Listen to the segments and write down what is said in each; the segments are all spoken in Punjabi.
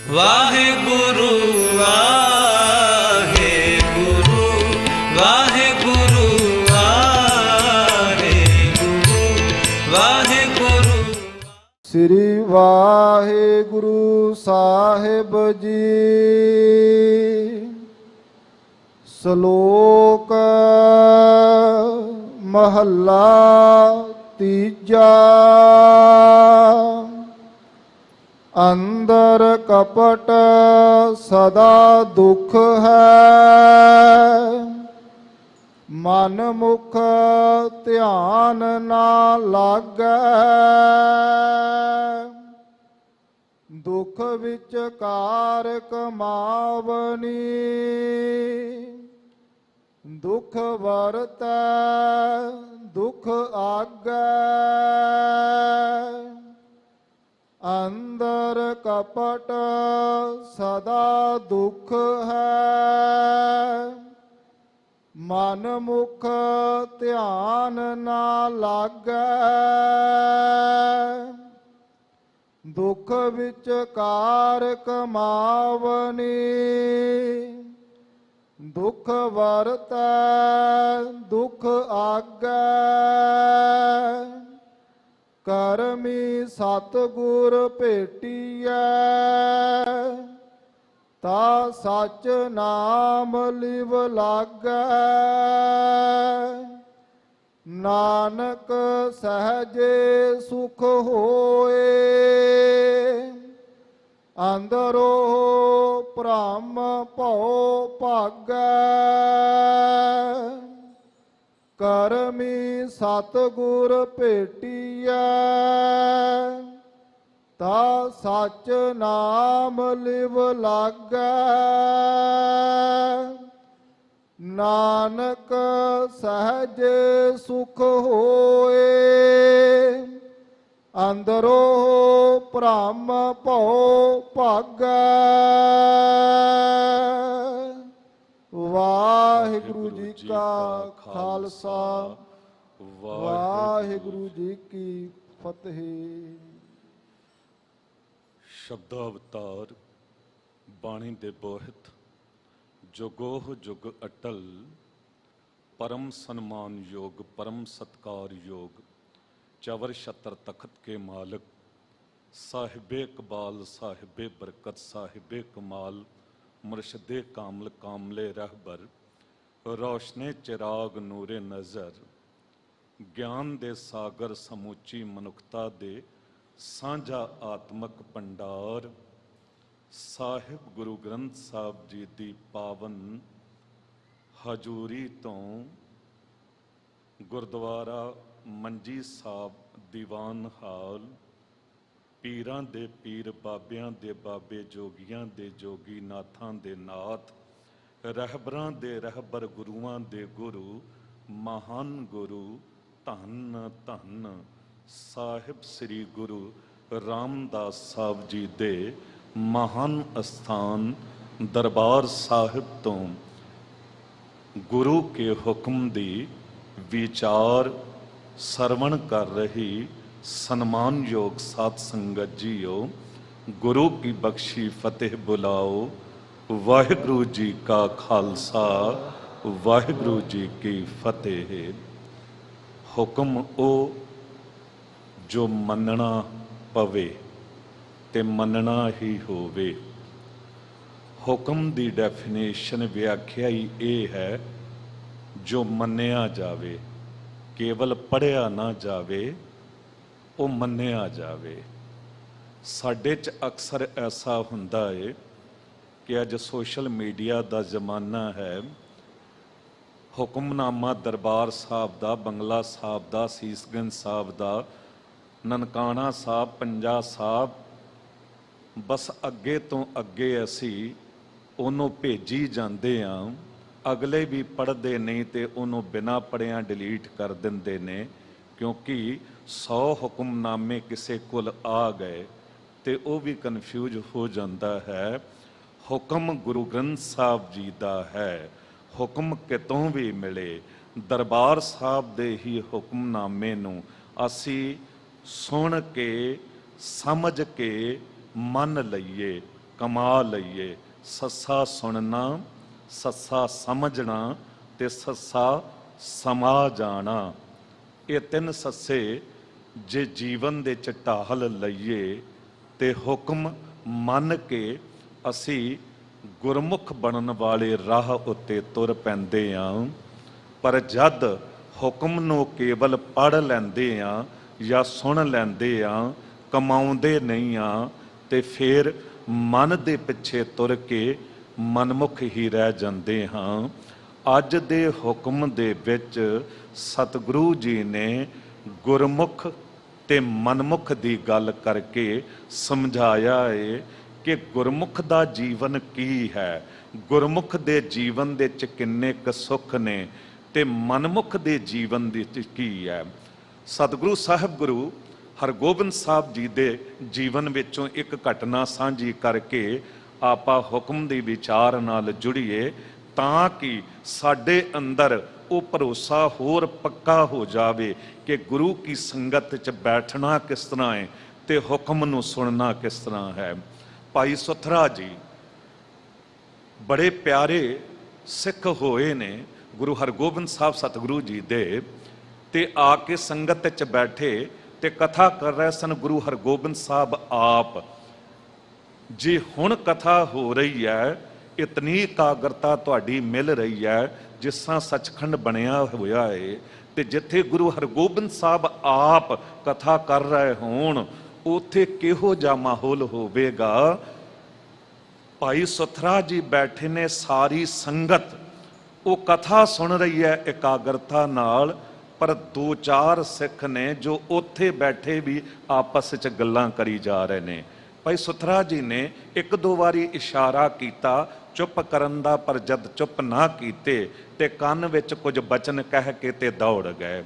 वाहेगुरु वाहेगुरु वाहेगुरु वाहेगुरु वाहेगुरु। श्री वाहेगुरु साहिब जी। श्लोक महला तीजा। अंदर कपट सदा दुख है, मन मुख ध्यान ना लागै। दुख विच कार कमावनी, दुख वरतै दुख आगै। अंदर कपट सदा दुख है, मन मुख ध्यान ना लागै। दुख विच कार कमावनी, दुख वरतै दुख आगै। करमी सतगुर भेटिया, ता सच नाम लिव लागै। नानक सहजे सुख होए, अंदरो भ्रम भौ भागै। करमी सतगुर भेटिया, ता सच नाम लिव लागै। नानक सहजे सुख होए, अंदरो भ्रम भौ भागै। वाहिगुरु जी का खालसा, वाहिगुरु जी की फतेह। शब्दावतार बाणी दे बोहित, जुगोह जुग अटल, परम सन्मान योग परम सत्कार योग। चवर छत्र तखत के मालिक, साहिबे कबाल साहिबे बरकत साहिबे कमाल। मुर्शदे कामल कामले रहबर, रोशने चिराग नूरे नज़र। ज्ञान दे सागर समूची मनुखता दे, सांझा आत्मक भंडार। साहिब गुरु ग्रंथ साहब जी दी पावन हजूरी तो गुरुद्वारा मंजी साहब दीवान हाल। पीरां दे पीर बाबियां दे बाबे जोगियां दे जोगी नाथां दे नाथ। रहबरां दे रहबर गुरुआं दे गुरु, महान गुरु धन धन साहिब श्री गुरु रामदास साहब जी दे महान अस्थान दरबार साहिब तो गुरु के हुक्म दी विचार सरवण कर रही सन्मान योग साध संगत जीओ। गुरु की बख्शी फतेह बुलाओ। वाहिगुरु जी का खालसा, वाहिगुरु जी की फतेह। हुक्म ओ जो मनना पवे ते मनना ही होवे। हुक्म दी डेफिनेशन व्याख्या ही ये है, जो मन्निया जावे, केवल पढ़िया ना जावे, वो मन्निया जावे। साडे च अक्सर ऐसा हुंदा है कि अज सोशल मीडिया का जमाना है। हुक्मनामा दरबार साहब दा, बंगला साहब दा, सीसगंज साहब दा, ननकाना साहब, पंजा साहब, बस अगे तो अगे असी उन्हों भेजी जाते हाँ। अगले भी पढ़ते नहीं तो उन्होंने बिना पढ़िया डिलीट कर देंगे ने, क्योंकि 100 हुक्मनामे किसी कोल आ गए तो वह भी कन्फ्यूज हो जाता है। हुक्म गुरु ग्रंथ साहब जी का है, हुक्म कितों भी मिले। दरबार साहब दे ही हुक्मनामे नूं असी सुन के समझ के मन लईए, ਕਮਾ ਲਈਏ। ਸੱਸਾ ਸੁਣਨਾ, ਸੱਸਾ ਸਮਝਣਾ ਤੇ ਸੱਸਾ ਸਮਾ ਜਾਣਾ। ਇਹ ਤਿੰਨ ਸੱਸੇ ਜੇ ਜੀਵਨ ਦੇ ਚ ਢਾਲ ਲਈਏ ਤੇ ਹੁਕਮ ਮੰਨ ਕੇ ਅਸੀਂ ਗੁਰਮੁਖ ਬਣਨ ਵਾਲੇ ਰਾਹ ਉੱਤੇ ਤੁਰ ਪੈਂਦੇ ਹਾਂ। ਪਰ ਜਦ ਹੁਕਮ ਨੂੰ ਕੇਵਲ ਪੜ੍ਹ ਲੈਂਦੇ ਆ ਜਾਂ ਸੁਣ ਲੈਂਦੇ ਆ, ਕਮਾਉਂਦੇ ਨਹੀਂ ਆ, ਤੇ ਫਿਰ ਮਨ ਦੇ ਪਿੱਛੇ ਤੁਰ ਕੇ ਮਨਮੁਖ ਹੀ ਰਹਿ ਜਾਂਦੇ ਹਾਂ। ਅੱਜ ਦੇ ਹੁਕਮ ਦੇ ਵਿੱਚ ਸਤਿਗੁਰੂ ਜੀ ਨੇ ਗੁਰਮੁਖ ਤੇ ਮਨਮੁਖ ਦੀ ਗੱਲ ਕਰਕੇ ਸਮਝਾਇਆ ਏ ਕਿ ਗੁਰਮੁਖ ਦਾ ਜੀਵਨ ਕੀ ਹੈ, ਗੁਰਮੁਖ ਦੇ ਜੀਵਨ ਦੇ ਚ ਕਿੰਨੇ ਕੁ ਸੁੱਖ ਨੇ ਤੇ ਮਨਮੁਖ ਦੇ ਜੀਵਨ ਦੇ ਵਿੱਚ ਕੀ ਹੈ। ਸਤਿਗੁਰੂ ਸਾਹਿਬ ਗੁਰੂ ਹਰਗੋਬਿੰਦ ਸਾਹਿਬ ਜੀ ਦੇ ਜੀਵਨ ਵਿੱਚੋਂ ਇੱਕ ਘਟਨਾ ਸਾਂਝੀ ਕਰਕੇ ਆਪਾਂ ਹੁਕਮ ਦੇ ਵਿਚਾਰ ਨਾਲ ਜੁੜੀਏ, ਤਾਂ ਕਿ ਸਾਡੇ ਅੰਦਰ ਉਹ ਭਰੋਸਾ ਹੋਰ ਪੱਕਾ ਹੋ ਜਾਵੇ ਕਿ ਗੁਰੂ ਕੀ ਸੰਗਤ 'ਚ ਬੈਠਣਾ ਕਿਸ ਤਰ੍ਹਾਂ ਹੈ ਤੇ ਹੁਕਮ ਨੂੰ ਸੁਣਨਾ ਕਿਸ ਤਰ੍ਹਾਂ ਹੈ। ਭਾਈ ਸੁਥਰਾ ਜੀ ਬੜੇ ਪਿਆਰੇ ਸਿੱਖ ਹੋਏ ਨੇ ਗੁਰੂ ਹਰਗੋਬਿੰਦ ਸਾਹਿਬ ਸਤਿਗੁਰੂ ਜੀ ਦੇ, ਤੇ ਆ ਕੇ ਸੰਗਤ 'ਚ ਬੈਠੇ ਤੇ ਕਥਾ ਕਰ ਰਹੇ ਸਨ ਗੁਰੂ ਹਰਗੋਬਿੰਦ ਸਾਹਿਬ ਆਪ। ਜੀ ਹੁਣ ਕਥਾ ਹੋ ਰਹੀ ਹੈ, ਇਤਨੀ ਇਕਾਗਰਤਾ ਤੁਹਾਡੀ ਮਿਲ ਰਹੀ ਹੈ ਜਿਸ ਤਰ੍ਹਾਂ ਸੱਚਖੰਡ ਬਣਿਆ ਹੋਇਆ ਹੈ, ਤੇ ਜਿੱਥੇ ਗੁਰੂ ਹਰਗੋਬਿੰਦ ਸਾਹਿਬ ਆਪ ਕਥਾ ਕਰ ਰਹੇ ਹੋਣ ਉੱਥੇ ਕਿਹੋ ਜਿਹਾ ਮਾਹੌਲ ਹੋਵੇਗਾ। ਭਾਈ ਸੁਥਰਾ ਜੀ ਬੈਠੇ ਨੇ, ਸਾਰੀ ਸੰਗਤ ਉਹ ਕਥਾ ਸੁਣ ਰਹੀ ਹੈ ਇਕਾਗਰਤਾ ਨਾਲ, ਪਰ ਦੋ ਚਾਰ ਸਿੱਖ ਨੇ ਜੋ ਉੱਥੇ ਬੈਠੇ ਵੀ ਆਪਸ ਵਿੱਚ ਗੱਲਾਂ ਕਰੀ ਜਾ ਰਹੇ ਨੇ। ਭਾਈ ਸੁਥਰਾ ਜੀ ਨੇ ਇੱਕ ਦੋ ਵਾਰੀ ਇਸ਼ਾਰਾ ਕੀਤਾ ਚੁੱਪ ਕਰਨ ਦਾ, ਪਰ ਜਦ ਚੁੱਪ ਨਾ ਕੀਤੇ ਤੇ ਕੰਨ ਵਿੱਚ ਕੁਝ ਬਚਨ ਕਹਿ ਕੇ ਤੇ ਦੌੜ ਗਏ।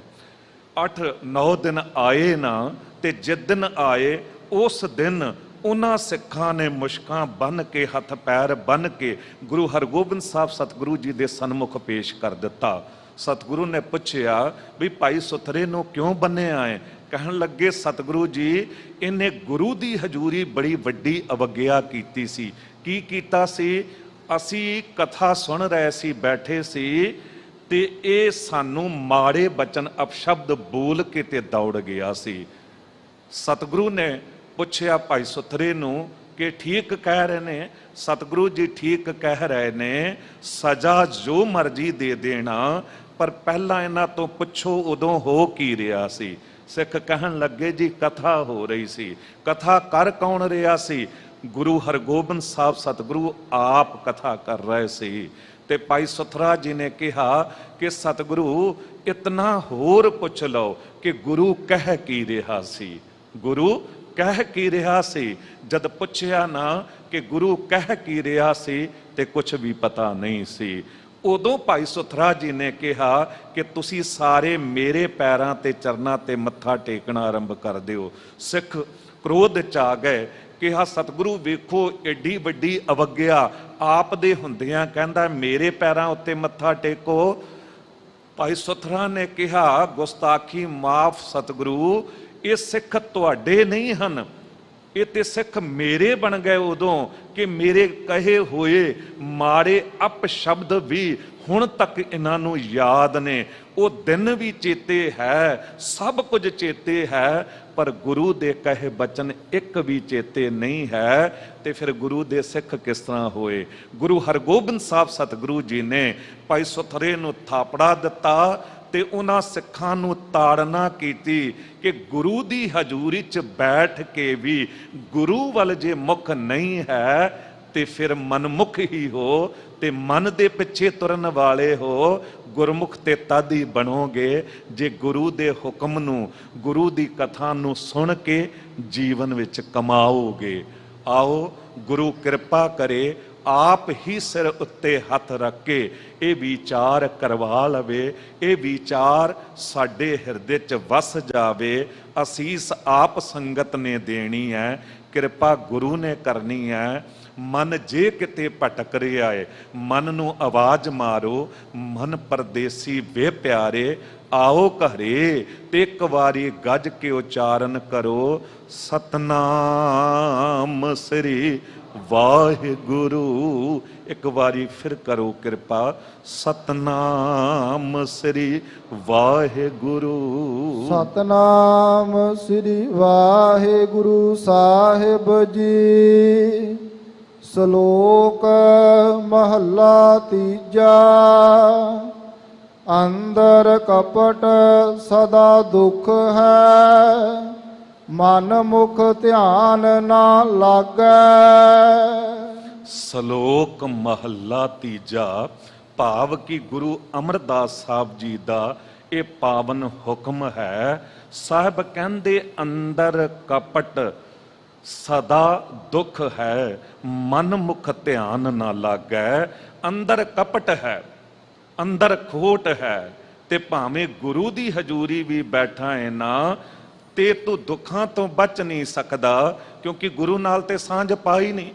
8-9 ਦਿਨ ਆਏ ਨਾ, ਤੇ ਜਿਸ ਦਿਨ ਆਏ ਉਸ ਦਿਨ ਉਹਨਾਂ ਸਿੱਖਾਂ ਨੇ ਮੁਸ਼ਕਾਂ ਬੰਨ੍ਹ ਕੇ, ਹੱਥ ਪੈਰ ਬੰਨ੍ਹ ਕੇ ਗੁਰੂ ਹਰਗੋਬਿੰਦ ਸਾਹਿਬ ਸਤਿਗੁਰੂ ਜੀ ਦੇ ਸਨਮੁਖ ਪੇਸ਼ ਕਰ ਦਿੱਤਾ। ਸਤਿਗੁਰੂ ਨੇ ਪੁੱਛਿਆ ਵੀ ਭਾਈ ਸੁਥਰੇ ਨੂੰ ਕਿਉਂ ਬੰਨਿਆ ਹੈ? ਕਹਿਣ ਲੱਗੇ ਸਤਿਗੁਰੂ ਜੀ ਇਹਨੇ ਗੁਰੂ ਦੀ ਹਜ਼ੂਰੀ ਬੜੀ ਵੱਡੀ ਅਵਗਿਆ ਕੀਤੀ ਸੀ। ਕੀ ਕੀਤਾ ਸੀ? ਅਸੀਂ ਕਥਾ ਸੁਣ ਰਹੇ ਸੀ, ਬੈਠੇ ਸੀ, ਤੇ ਇਹ ਸਾਨੂੰ ਮਾੜੇ ਬਚਨ ਅਪਸ਼ਬਦ ਬੋਲ ਕੇ ਤੇ ਦੌੜ ਗਿਆ ਸੀ। ਸਤਿਗੁਰੂ ਨੇ ਪੁੱਛਿਆ ਭਾਈ ਸੁਥਰੇ ਨੂੰ ਕਿ ਠੀਕ ਕਹਿ ਰਹੇ ਨੇ? ਸਤਿਗੁਰੂ ਜੀ ਠੀਕ ਕਹਿ ਰਹੇ ਨੇ, ਸਜ਼ਾ ਜੋ ਮਰਜ਼ੀ ਦੇ ਦੇਣਾ, ਪਰ ਪਹਿਲਾਂ ਇਹਨਾਂ ਤੋਂ ਪੁੱਛੋ ਉਦੋਂ ਹੋ ਕੀ ਰਿਹਾ ਸੀ। ਸਿੱਖ ਕਹਿਣ ਲੱਗੇ ਜੀ ਕਥਾ ਹੋ ਰਹੀ ਸੀ। ਕਥਾ ਕਰ ਕੌਣ ਰਿਹਾ ਸੀ? ਗੁਰੂ ਹਰਗੋਬਿੰਦ ਸਾਹਿਬ ਸਤਿਗੁਰੂ ਆਪ ਕਥਾ ਕਰ ਰਹੇ ਸੀ। ਤੇ ਭਾਈ ਸੁਥਰਾ ਜੀ ਨੇ ਕਿਹਾ ਕਿ ਸਤਿਗੁਰੂ ਇਤਨਾ ਹੋਰ ਪੁੱਛ ਲਓ ਕਿ ਗੁਰੂ ਕਹਿ ਕੀ ਰਿਹਾ ਸੀ, ਗੁਰੂ ਕਹਿ ਕੀ ਰਿਹਾ ਸੀ। ਜਦ ਪੁੱਛਿਆ ਨਾ ਕਿ ਗੁਰੂ ਕਹਿ ਕੀ ਰਿਹਾ ਸੀ ਤੇ ਕੁਝ ਵੀ ਪਤਾ ਨਹੀਂ ਸੀ। ਉਦੋਂ ਭਾਈ ਸੁਥਰਾ ਜੀ ਨੇ ਕਿਹਾ ਕਿ ਤੁਸੀਂ ਸਾਰੇ ਮੇਰੇ ਪੈਰਾਂ ਤੇ ਚਰਨਾਂ ਤੇ ਮੱਥਾ ਟੇਕਣਾ ਆਰੰਭ ਕਰ ਦਿਓ। ਸਿੱਖ ਕ੍ਰੋਧ ਚ ਆ ਗਏ, ਕਿਹਾ ਸਤਿਗੁਰੂ ਵੇਖੋ ਏਡੀ ਵੱਡੀ ਅਵਗਿਆ ਆਪ ਦੇ ਹੁੰਦਿਆਂ ਕਹਿੰਦਾ ਮੇਰੇ ਪੈਰਾਂ ਉੱਤੇ ਮੱਥਾ ਟੇਕੋ। ਭਾਈ ਸੁਥਰਾ ਨੇ ਕਿਹਾ ਗੁਸਤਾਖੀ ਮਾਫ ਸਤਿਗੁਰੂ, ਇਹ ਸਿੱਖ ਤੁਹਾਡੇ ਨਹੀਂ ਹਨ, ਇਹ ਤੇ ਸਿੱਖ ਮੇਰੇ ਬਣ ਗਏ ਉਦੋਂ ਕਿ ਮੇਰੇ ਕਹੇ ਹੋਏ ਮਾੜੇ ਅਪਸ਼ਬਦ ਵੀ ਹੁਣ ਤੱਕ ਇਹਨਾਂ ਨੂੰ ਯਾਦ ਨੇ। ਉਹ ਦਿਨ ਵੀ ਚੇਤੇ ਹੈ, ਸਭ ਕੁਝ ਚੇਤੇ ਹੈ, ਪਰ ਗੁਰੂ ਦੇ ਕਹੇ ਬਚਨ ਇੱਕ ਵੀ ਚੇਤੇ ਨਹੀਂ ਹੈ। ਤੇ ਫਿਰ ਗੁਰੂ ਦੇ ਸਿੱਖ ਕਿਸ ਤਰ੍ਹਾਂ ਹੋਏ? ਗੁਰੂ ਹਰਗੋਬਿੰਦ ਸਾਹਿਬ ਸਤਿਗੁਰੂ ਜੀ ਨੇ ਭਾਈ ਸੁਥਰੇ ਨੂੰ ਥਾਪੜਾ ਦਿੱਤਾ ਤੇ ਉਹਨਾਂ ਸਿੱਖਾਂ ਨੂੰ ਤਾੜਨਾ ਕੀਤੀ ਕਿ ਗੁਰੂ ਦੀ ਹਜ਼ੂਰੀ 'ਚ ਬੈਠ ਕੇ ਵੀ ਗੁਰੂ ਵੱਲ ਜੇ ਮੁਖ ਨਹੀਂ ਹੈ ਤੇ ਫਿਰ ਮਨਮੁਖ ਹੀ ਹੋ, ਤੇ ਮਨ ਦੇ ਪਿੱਛੇ ਤੁਰਨ ਵਾਲੇ ਹੋ। ਗੁਰਮੁਖ ਤੇ ਤਦ ਹੀ ਬਣੋਗੇ ਜੇ ਗੁਰੂ ਦੇ ਹੁਕਮ ਨੂੰ, ਗੁਰੂ ਦੀ ਕਥਾ ਨੂੰ ਸੁਣ ਕੇ ਜੀਵਨ ਵਿੱਚ ਕਮਾਓਗੇ। ਆਓ ਗੁਰੂ ਕਿਰਪਾ ਕਰੇ, ਆਪ ਹੀ ਸਿਰ ਉੱਤੇ ਹੱਥ ਰੱਖ ਕੇ ਇਹ ਵਿਚਾਰ ਕਰਵਾ ਲਵੇ, ਇਹ ਵਿਚਾਰ ਸਾਡੇ ਹਿਰਦੇ 'ਚ ਵਸ ਜਾਵੇ। ਅਸੀਸ ਆਪ ਸੰਗਤ ਨੇ ਦੇਣੀ ਹੈ, ਕਿਰਪਾ ਗੁਰੂ ਨੇ ਕਰਨੀ ਹੈ। ਮਨ ਜੇ ਕਿਤੇ ਭਟਕ ਰਿਹਾ ਹੈ, ਮਨ ਨੂੰ ਆਵਾਜ਼ ਮਾਰੋ, ਮਨ ਪਰਦੇਸੀ ਵੇ ਪਿਆਰੇ ਆਓ ਘਰੇ, ਤੇ ਇੱਕ ਵਾਰੀ ਗੱਜ ਕੇ ਉਚਾਰਨ ਕਰੋ ਸਤਨਾਮ ਸ੍ਰੀ ਵਾਹਿਗੁਰੂ। ਇੱਕ ਵਾਰੀ ਫਿਰ ਕਰੋ ਕਿਰਪਾ, ਸਤਨਾਮ ਸ੍ਰੀ ਵਾਹਿਗੁਰੂ। ਸਤਨਾਮ ਸ੍ਰੀ ਵਾਹਿਗੁਰੂ ਸਾਹਿਬ ਜੀ। ਸ਼ਲੋਕ ਮਹੱਲਾ ਤੀਜਾ। ਅੰਦਰ ਕਪਟ ਸਦਾ ਦੁਖ ਹੈ, ਮਨ ਮੁਖ ਧਿਆਨ ਨਾ ਲਾਗੈ। ਸ਼ਲੋਕ ਮਹੱਲਾ ਤੀਜਾ। ਭਾਵ ਕਿ ਗੁਰੂ ਅਮਰਦਾਸ ਸਾਹਿਬ ਜੀ ਦਾ ਇਹ ਪਾਵਨ ਹੁਕਮ ਹੈ। ਸਾਹਿਬ ਕਹਿੰਦੇ ਅੰਦਰ ਕਪਟ ਸਦਾ ਦੁੱਖ ਹੈ, ਮਨ ਮੁਖ ਧਿਆਨ ਨਾ ਲਾਗੈ। ਅੰਦਰ ਕਪਟ ਹੈ, ਅੰਦਰ ਖੋਟ ਹੈ, ਤੇ ਭਾਵੇਂ ਗੁਰੂ ਦੀ ਹਜ਼ੂਰੀ ਵੀ ਬੈਠਾ ਹੈ ਨਾ, ਤੇ ਤੂੰ ਦੁੱਖਾਂ ਤੋਂ ਬਚ ਨਹੀਂ ਸਕਦਾ, ਕਿਉਂਕਿ ਗੁਰੂ ਨਾਲ ਤੇ ਸਾਂਝ ਪਾਈ ਨਹੀਂ।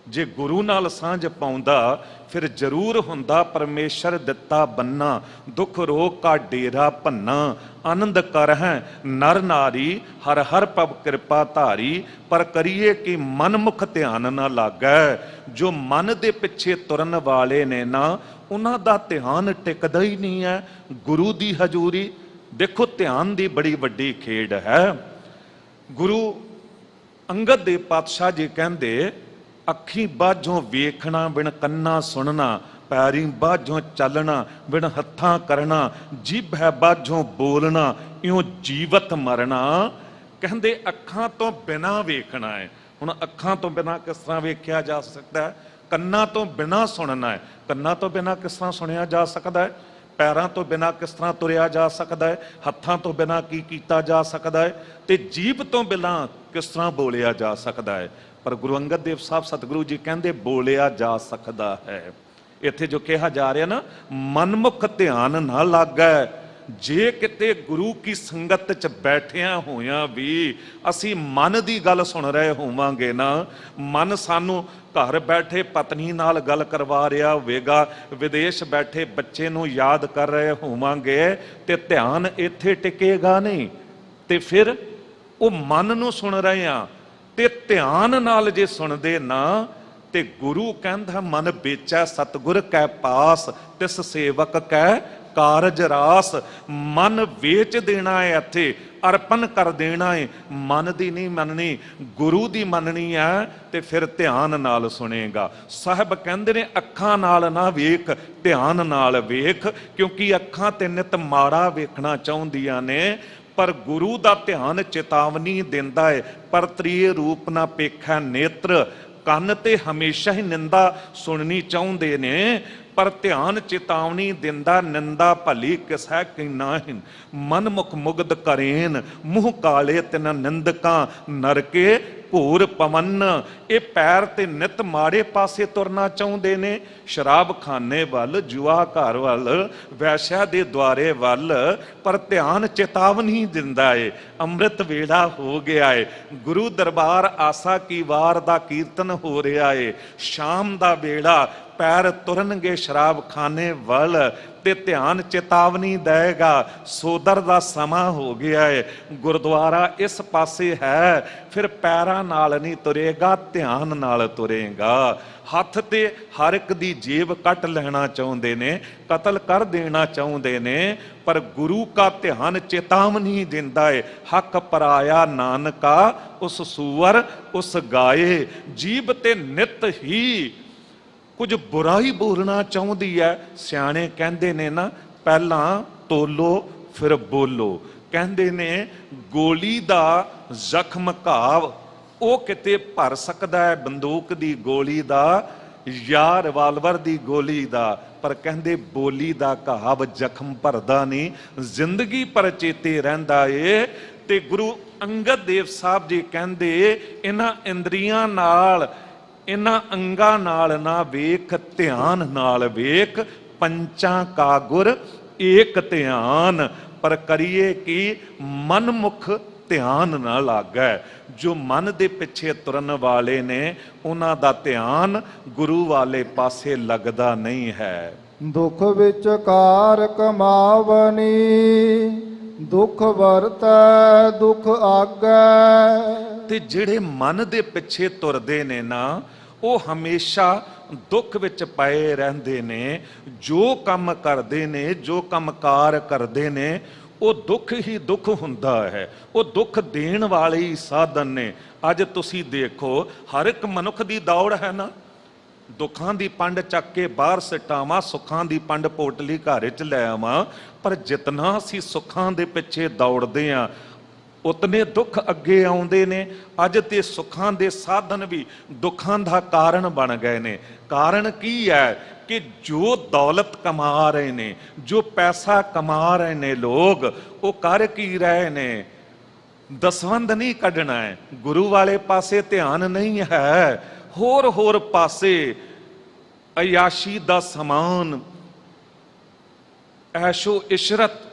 ਜੇ ਗੁਰੂ ਨਾਲ ਸਾਂਝ ਪਾਉਂਦਾ ਫਿਰ ਜ਼ਰੂਰ ਹੁੰਦਾ ਪਰਮੇਸ਼ਰ ਦਿੱਤਾ ਬੰਨਾ, ਦੁੱਖ ਰੋਗ ਕਾ ਡੇਰਾ ਭੰਨਾ। ਆਨੰਦ ਕਰ ਹੈ ਨਰ ਨਾਰੀ, ਹਰ ਹਰ ਪਵ ਕਿਰਪਾ ਧਾਰੀ। ਪਰ ਕਰੀਏ ਕਿ ਮਨ ਮੁਖ ਧਿਆਨ ਨਾ ਲਾਗੈ। ਜੋ ਮਨ ਦੇ ਪਿੱਛੇ ਤੁਰਨ ਵਾਲੇ ਨੇ ਨਾ, ਉਹਨਾਂ ਦਾ ਧਿਆਨ ਟਿਕਦਾ ਹੀ ਨਹੀਂ ਹੈ। ਗੁਰੂ ਦੀ ਹਜ਼ੂਰੀ ਦੇਖੋ, ਧਿਆਨ ਦੀ ਬੜੀ ਵੱਡੀ ਖੇਡ ਹੈ। ਗੁਰੂ ਅੰਗਦ ਦੇਵ ਪਾਤਸ਼ਾਹ ਜੀ ਕਹਿੰਦੇ, ਅੱਖੀਂ ਬਾਝੋਂ ਵੇਖਣਾ ਬਿਨ ਕੰਨਾਂ ਸੁਣਨਾ, ਪੈਰੀਂ ਬਾਝੋਂ ਚੱਲਣਾ ਬਿਨ ਹੱਥਾਂ ਕਰਨਾ, ਜੀਭ ਹੈ ਬਾਝੋਂ ਬੋਲਣਾ, ਇਉਂ ਜੀਵਤ ਮਰਨਾ। ਕਹਿੰਦੇ ਅੱਖਾਂ ਤੋਂ ਬਿਨਾਂ ਵੇਖਣਾ ਹੈ। ਹੁਣ ਅੱਖਾਂ ਤੋਂ ਬਿਨਾਂ ਕਿਸ ਤਰ੍ਹਾਂ ਵੇਖਿਆ ਜਾ ਸਕਦਾ ਹੈ? ਕੰਨਾਂ ਤੋਂ ਬਿਨਾਂ ਸੁਣਨਾ ਹੈ। ਕੰਨਾਂ ਤੋਂ ਬਿਨਾਂ ਕਿਸ ਤਰ੍ਹਾਂ ਸੁਣਿਆ ਜਾ ਸਕਦਾ ਹੈ? ਪੈਰਾਂ ਤੋਂ ਬਿਨਾਂ ਕਿਸ ਤਰ੍ਹਾਂ ਤੁਰਿਆ ਜਾ ਸਕਦਾ ਹੈ? ਹੱਥਾਂ ਤੋਂ ਬਿਨਾਂ ਕੀ ਕੀਤਾ ਜਾ ਸਕਦਾ ਹੈ? ਤੇ ਜੀਭ ਤੋਂ ਬਿਨਾਂ ਕਿਸ ਤਰ੍ਹਾਂ ਬੋਲਿਆ ਜਾ ਸਕਦਾ ਹੈ? ਪਰ ਗੁਰੂ ਅੰਗਦ ਦੇਵ ਸਾਹਿਬ ਸਤਿਗੁਰੂ ਜੀ ਕਹਿੰਦੇ ਬੋਲਿਆ ਜਾ ਸਕਦਾ ਹੈ। ਇੱਥੇ ਜੋ ਕਿਹਾ ਜਾ ਰਿਹਾ ਨਾ, ਮਨਮੁਖ ਧਿਆਨ ਨਾ ਲਾਗੈ। ਜੇ ਕਿਤੇ ਗੁਰੂ ਕੀ ਸੰਗਤ 'ਚ ਬੈਠਿਆਂ ਹੋਇਆਂ ਵੀ ਅਸੀਂ ਮਨ ਦੀ ਗੱਲ ਸੁਣ ਰਹੇ ਹੋਵਾਂਗੇ ਨਾ, ਮਨ ਸਾਨੂੰ ਘਰ ਬੈਠੇ ਪਤਨੀ ਨਾਲ ਗੱਲ ਕਰਵਾ ਰਿਹਾ ਹੋਵੇਗਾ, ਵਿਦੇਸ਼ ਬੈਠੇ ਬੱਚੇ ਨੂੰ ਯਾਦ ਕਰ ਰਹੇ ਹੋਵਾਂਗੇ, ਤੇ ਧਿਆਨ ਇੱਥੇ ਟਿਕੇਗਾ ਨਹੀਂ। ਤੇ ਫਿਰ ਉਹ ਮਨ ਨੂੰ ਸੁਣ ਰਹੇ ਆ, ਤੇ ਧਿਆਨ ਨਾਲ ਜੇ ਸੁਣਦੇ ਨਾ, ਤੇ ਗੁਰੂ ਕਹਿੰਦਾ ਮਨ ਵੇਚੈ ਸਤਿਗੁਰ ਕੈ ਪਾਸ, ਤਿਸ ਸੇਵਕ ਕੈ ਕਾਰਜ ਰਾਸ। ਮਨ ਵੇਚ ਦੇਣਾ ਹੈ, ਇੱਥੇ ਅਰਪਣ ਕਰ ਦੇਣਾ ਹੈ। ਮਨ ਦੀ ਨਹੀਂ ਮੰਨਣੀ, ਗੁਰੂ ਦੀ ਮੰਨਣੀ ਹੈ, ਤੇ ਫਿਰ ਧਿਆਨ ਨਾਲ ਸੁਣੇਗਾ। ਸਾਹਿਬ ਕਹਿੰਦੇ ਨੇ ਅੱਖਾਂ ਨਾਲ ਨਾ ਵੇਖ, ਧਿਆਨ ਨਾਲ ਵੇਖ, ਕਿਉਂਕਿ ਅੱਖਾਂ ਤੇ ਨਿਤ ਮਾੜਾ ਵੇਖਣਾ ਚਾਹੁੰਦੀਆਂ ਨੇ। ਪਰ ਗੁਰੂ ਦਾ ਧਿਆਨ ਚੇਤਾਵਨੀ ਦਿੰਦਾ ਹੈ, ਪਰ ਤ੍ਰੀਏ ਰੂਪ ਨਾ ਪੇਖੈ ਨੇਤਰ। ਕੰਨ ਤੇ ਹਮੇਸ਼ਾ ਹੀ ਨਿੰਦਾ ਸੁਣਨੀ ਚਾਹੁੰਦੇ ਨੇ, ਪਰ ਧਿਆਨ ਚੇਤਾਵਨੀ ਦਿੰਦਾ, ਨਿੰਦਾ ਭਲੀ ਕਿਸੈ ਕੀ ਨਾਹਿਨ। ਮਨ ਮੁਖ ਮੁਗਧ ਕਰੇਨ, ਮੂੰਹ ਕਾਲੇ ਤਿਨ ਨਿੰਦਕਾਂ, ਨਰਕੇ ਘੋਰ ਪਵਨ। ਇਹ ਪੈਰ ਤੇ ਨਿਤ ਮਾੜੇ ਪਾਸੇ ਤੁਰਨਾ ਚਾਹੁੰਦੇ ਨੇ, ਸ਼ਰਾਬ ਖਾਨੇ ਵੱਲ, ਜੂਆ ਘਰ ਵੱਲ, ਵੈਸ਼ਿਆ ਦੇ ਦੁਆਰੇ ਵੱਲ। ਪਰ ਧਿਆਨ ਚੇਤਾਵਨੀ ਦਿੰਦਾ ਏ, ਅੰਮ੍ਰਿਤ ਵੇਲਾ ਹੋ ਗਿਆ ਏ, ਗੁਰੂ ਦਰਬਾਰ ਆਸਾ ਕੀ ਵਾਰ ਦਾ ਕੀਰਤਨ ਹੋ ਰਿਹਾ ਏ, ਸ਼ਾਮ ਦਾ ਵੇਲਾ, ਪੈਰ ਤੁਰਨਗੇ ਸ਼ਰਾਬ ਖਾਨੇ ਵੱਲ, ਤੇ ਧਿਆਨ ਚੇਤਾਵਨੀ ਦੇਗਾ ਸੋਦਰ ਦਾ ਸਮਾਂ ਹੋ ਗਿਆ ਹੈ, ਗੁਰਦੁਆਰਾ ਇਸ ਪਾਸੇ ਹੈ। ਫਿਰ ਪੈਰਾਂ ਨਾਲ ਨਹੀਂ ਤੁਰੇਗਾ, ਧਿਆਨ ਨਾਲ ਤੁਰੇਗਾ। ਹੱਥ ਤੇ ਹਰ ਇੱਕ ਦੀ ਜੇਬ ਕੱਟ ਲੈਣਾ ਚਾਹੁੰਦੇ ਨੇ, ਕਤਲ ਕਰ ਦੇਣਾ ਚਾਹੁੰਦੇ ਨੇ, ਪਰ ਗੁਰੂ ਕਾ ਧਿਆਨ ਚੇਤਾਵਨੀ ਦਿੰਦਾ ਹੈ। ਹੱਕ ਪਰਾਇਆ ਨਾਨਕਾ, ਉਸ ਸੂਰ ਉਸ ਗਾਏ। ਜੀਭ ਤੇ ਨਿਤ ਹੀ ਕੁਝ ਬੁਰਾ ਹੀ ਬੋਲਣਾ ਚਾਹੁੰਦੀ ਹੈ। ਸਿਆਣੇ ਕਹਿੰਦੇ ਨੇ ਨਾ, ਪਹਿਲਾਂ ਤੋਲੋ ਫਿਰ ਬੋਲੋ। ਕਹਿੰਦੇ ਨੇ ਗੋਲੀ ਦਾ ਜ਼ਖਮ ਘਾਵ ਉਹ ਕਿਤੇ ਭਰ ਸਕਦਾ ਹੈ, ਬੰਦੂਕ ਦੀ ਗੋਲੀ ਦਾ ਜਾਂ ਰਿਵਾਲਵਰ ਦੀ ਗੋਲੀ ਦਾ, ਪਰ ਕਹਿੰਦੇ ਬੋਲੀ ਦਾ ਘਾਵ ਜ਼ਖਮ ਭਰਦਾ ਨਹੀਂ, ਜ਼ਿੰਦਗੀ ਪਰ ਚੇਤੇ ਰਹਿੰਦਾ ਏ। ਤੇ ਗੁਰੂ ਅੰਗਦ ਦੇਵ ਸਾਹਿਬ ਜੀ ਕਹਿੰਦੇ ਇਹਨਾਂ ਇੰਦਰੀਆਂ ਨਾਲ, ਇਹਨਾਂ ਅੰਗਾਂ ਨਾਲ ਨਾ ਵੇਖ, ਧਿਆਨ ਨਾਲ ਵੇਖ। ਪੰਚਾਂ ਕਾ ਗੁਰ ਏਕ ਧਿਆਨ, ਪਰ ਕਰੀਏ ਕਿ ਮਨਮੁਖ ਧਿਆਨ ਨਾ ਲਾਗੈ। ਜੋ ਮਨ ਦੇ ਪਿੱਛੇ ਤੁਰਨ ਵਾਲੇ ਨੇ, ਉਹਨਾਂ ਦਾ ਧਿਆਨ ਗੁਰੂ ਵਾਲੇ ਪਾਸੇ ਲੱਗਦਾ ਨਹੀਂ ਹੈ। ਦੁਖ ਵਿੱਚ ਕਾਰ ਕਮਾਵਨੀ, ਦੁਖ ਵਰਤੈ ਦੁਖ ਆਗੈ। ਤੇ ਜਿਹੜੇ ਮਨ ਦੇ ਪਿੱਛੇ ਤੁਰਦੇ ਨੇ ਨਾ, ਉਹ ਹਮੇਸ਼ਾ ਦੁੱਖ ਵਿੱਚ ਪਏ ਰਹਿੰਦੇ ਨੇ। ਜੋ ਕੰਮ ਕਰਦੇ ਨੇ, ਜੋ ਕੰਮਕਾਰ ਕਰਦੇ ਨੇ, ਉਹ ਦੁੱਖ ਹੀ ਦੁੱਖ ਹੁੰਦਾ ਹੈ। ਉਹ ਦੁੱਖ ਦੇਣ ਵਾਲੇ ਹੀ ਸਾਧਨ ਨੇ। ਅੱਜ ਤੁਸੀਂ ਦੇਖੋ, ਹਰ ਇੱਕ ਮਨੁੱਖ ਦੀ ਦੌੜ ਹੈ ਨਾ, ਦੁੱਖਾਂ ਦੀ ਪੰਡ ਚੱਕ ਕੇ ਬਾਹਰ ਸਿਟਾਵਾਂ, ਸੁੱਖਾਂ ਦੀ ਪੰਡ ਪੋਟਲੀ ਘਰ 'ਚ ਲੈ ਆਵਾਂ। ਪਰ ਜਿਤਨਾ ਅਸੀਂ ਸੁੱਖਾਂ ਦੇ ਪਿੱਛੇ ਦੌੜਦੇ ਹਾਂ, ਉਤਨੇ ਦੁੱਖ ਅੱਗੇ ਆਉਂਦੇ ਨੇ। ਅੱਜ ਤੇ ਸੁੱਖਾਂ ਦੇ ਸਾਧਨ ਵੀ ਦੁੱਖਾਂ ਦਾ ਕਾਰਨ ਬਣ ਗਏ ਨੇ। ਕਾਰਨ ਕੀ ਹੈ ਕਿ ਜੋ ਦੌਲਤ ਕਮਾ ਰਹੇ ਨੇ, ਜੋ ਪੈਸਾ ਕਮਾ ਰਹੇ ਨੇ ਲੋਕ, ਉਹ ਕਰ ਕੀ ਰਹੇ ਨੇ? ਦਸਵੰਧ ਨਹੀਂ ਕੱਢਣਾ ਹੈ, ਗੁਰੂ ਵਾਲੇ ਪਾਸੇ ਧਿਆਨ ਨਹੀਂ ਹੈ, ਹੋਰ ਪਾਸੇ ਅਯਾਸ਼ੀ ਦਾ ਸਮਾਨ, ਐਸ਼ੋ ਇਸ਼ਰਤ।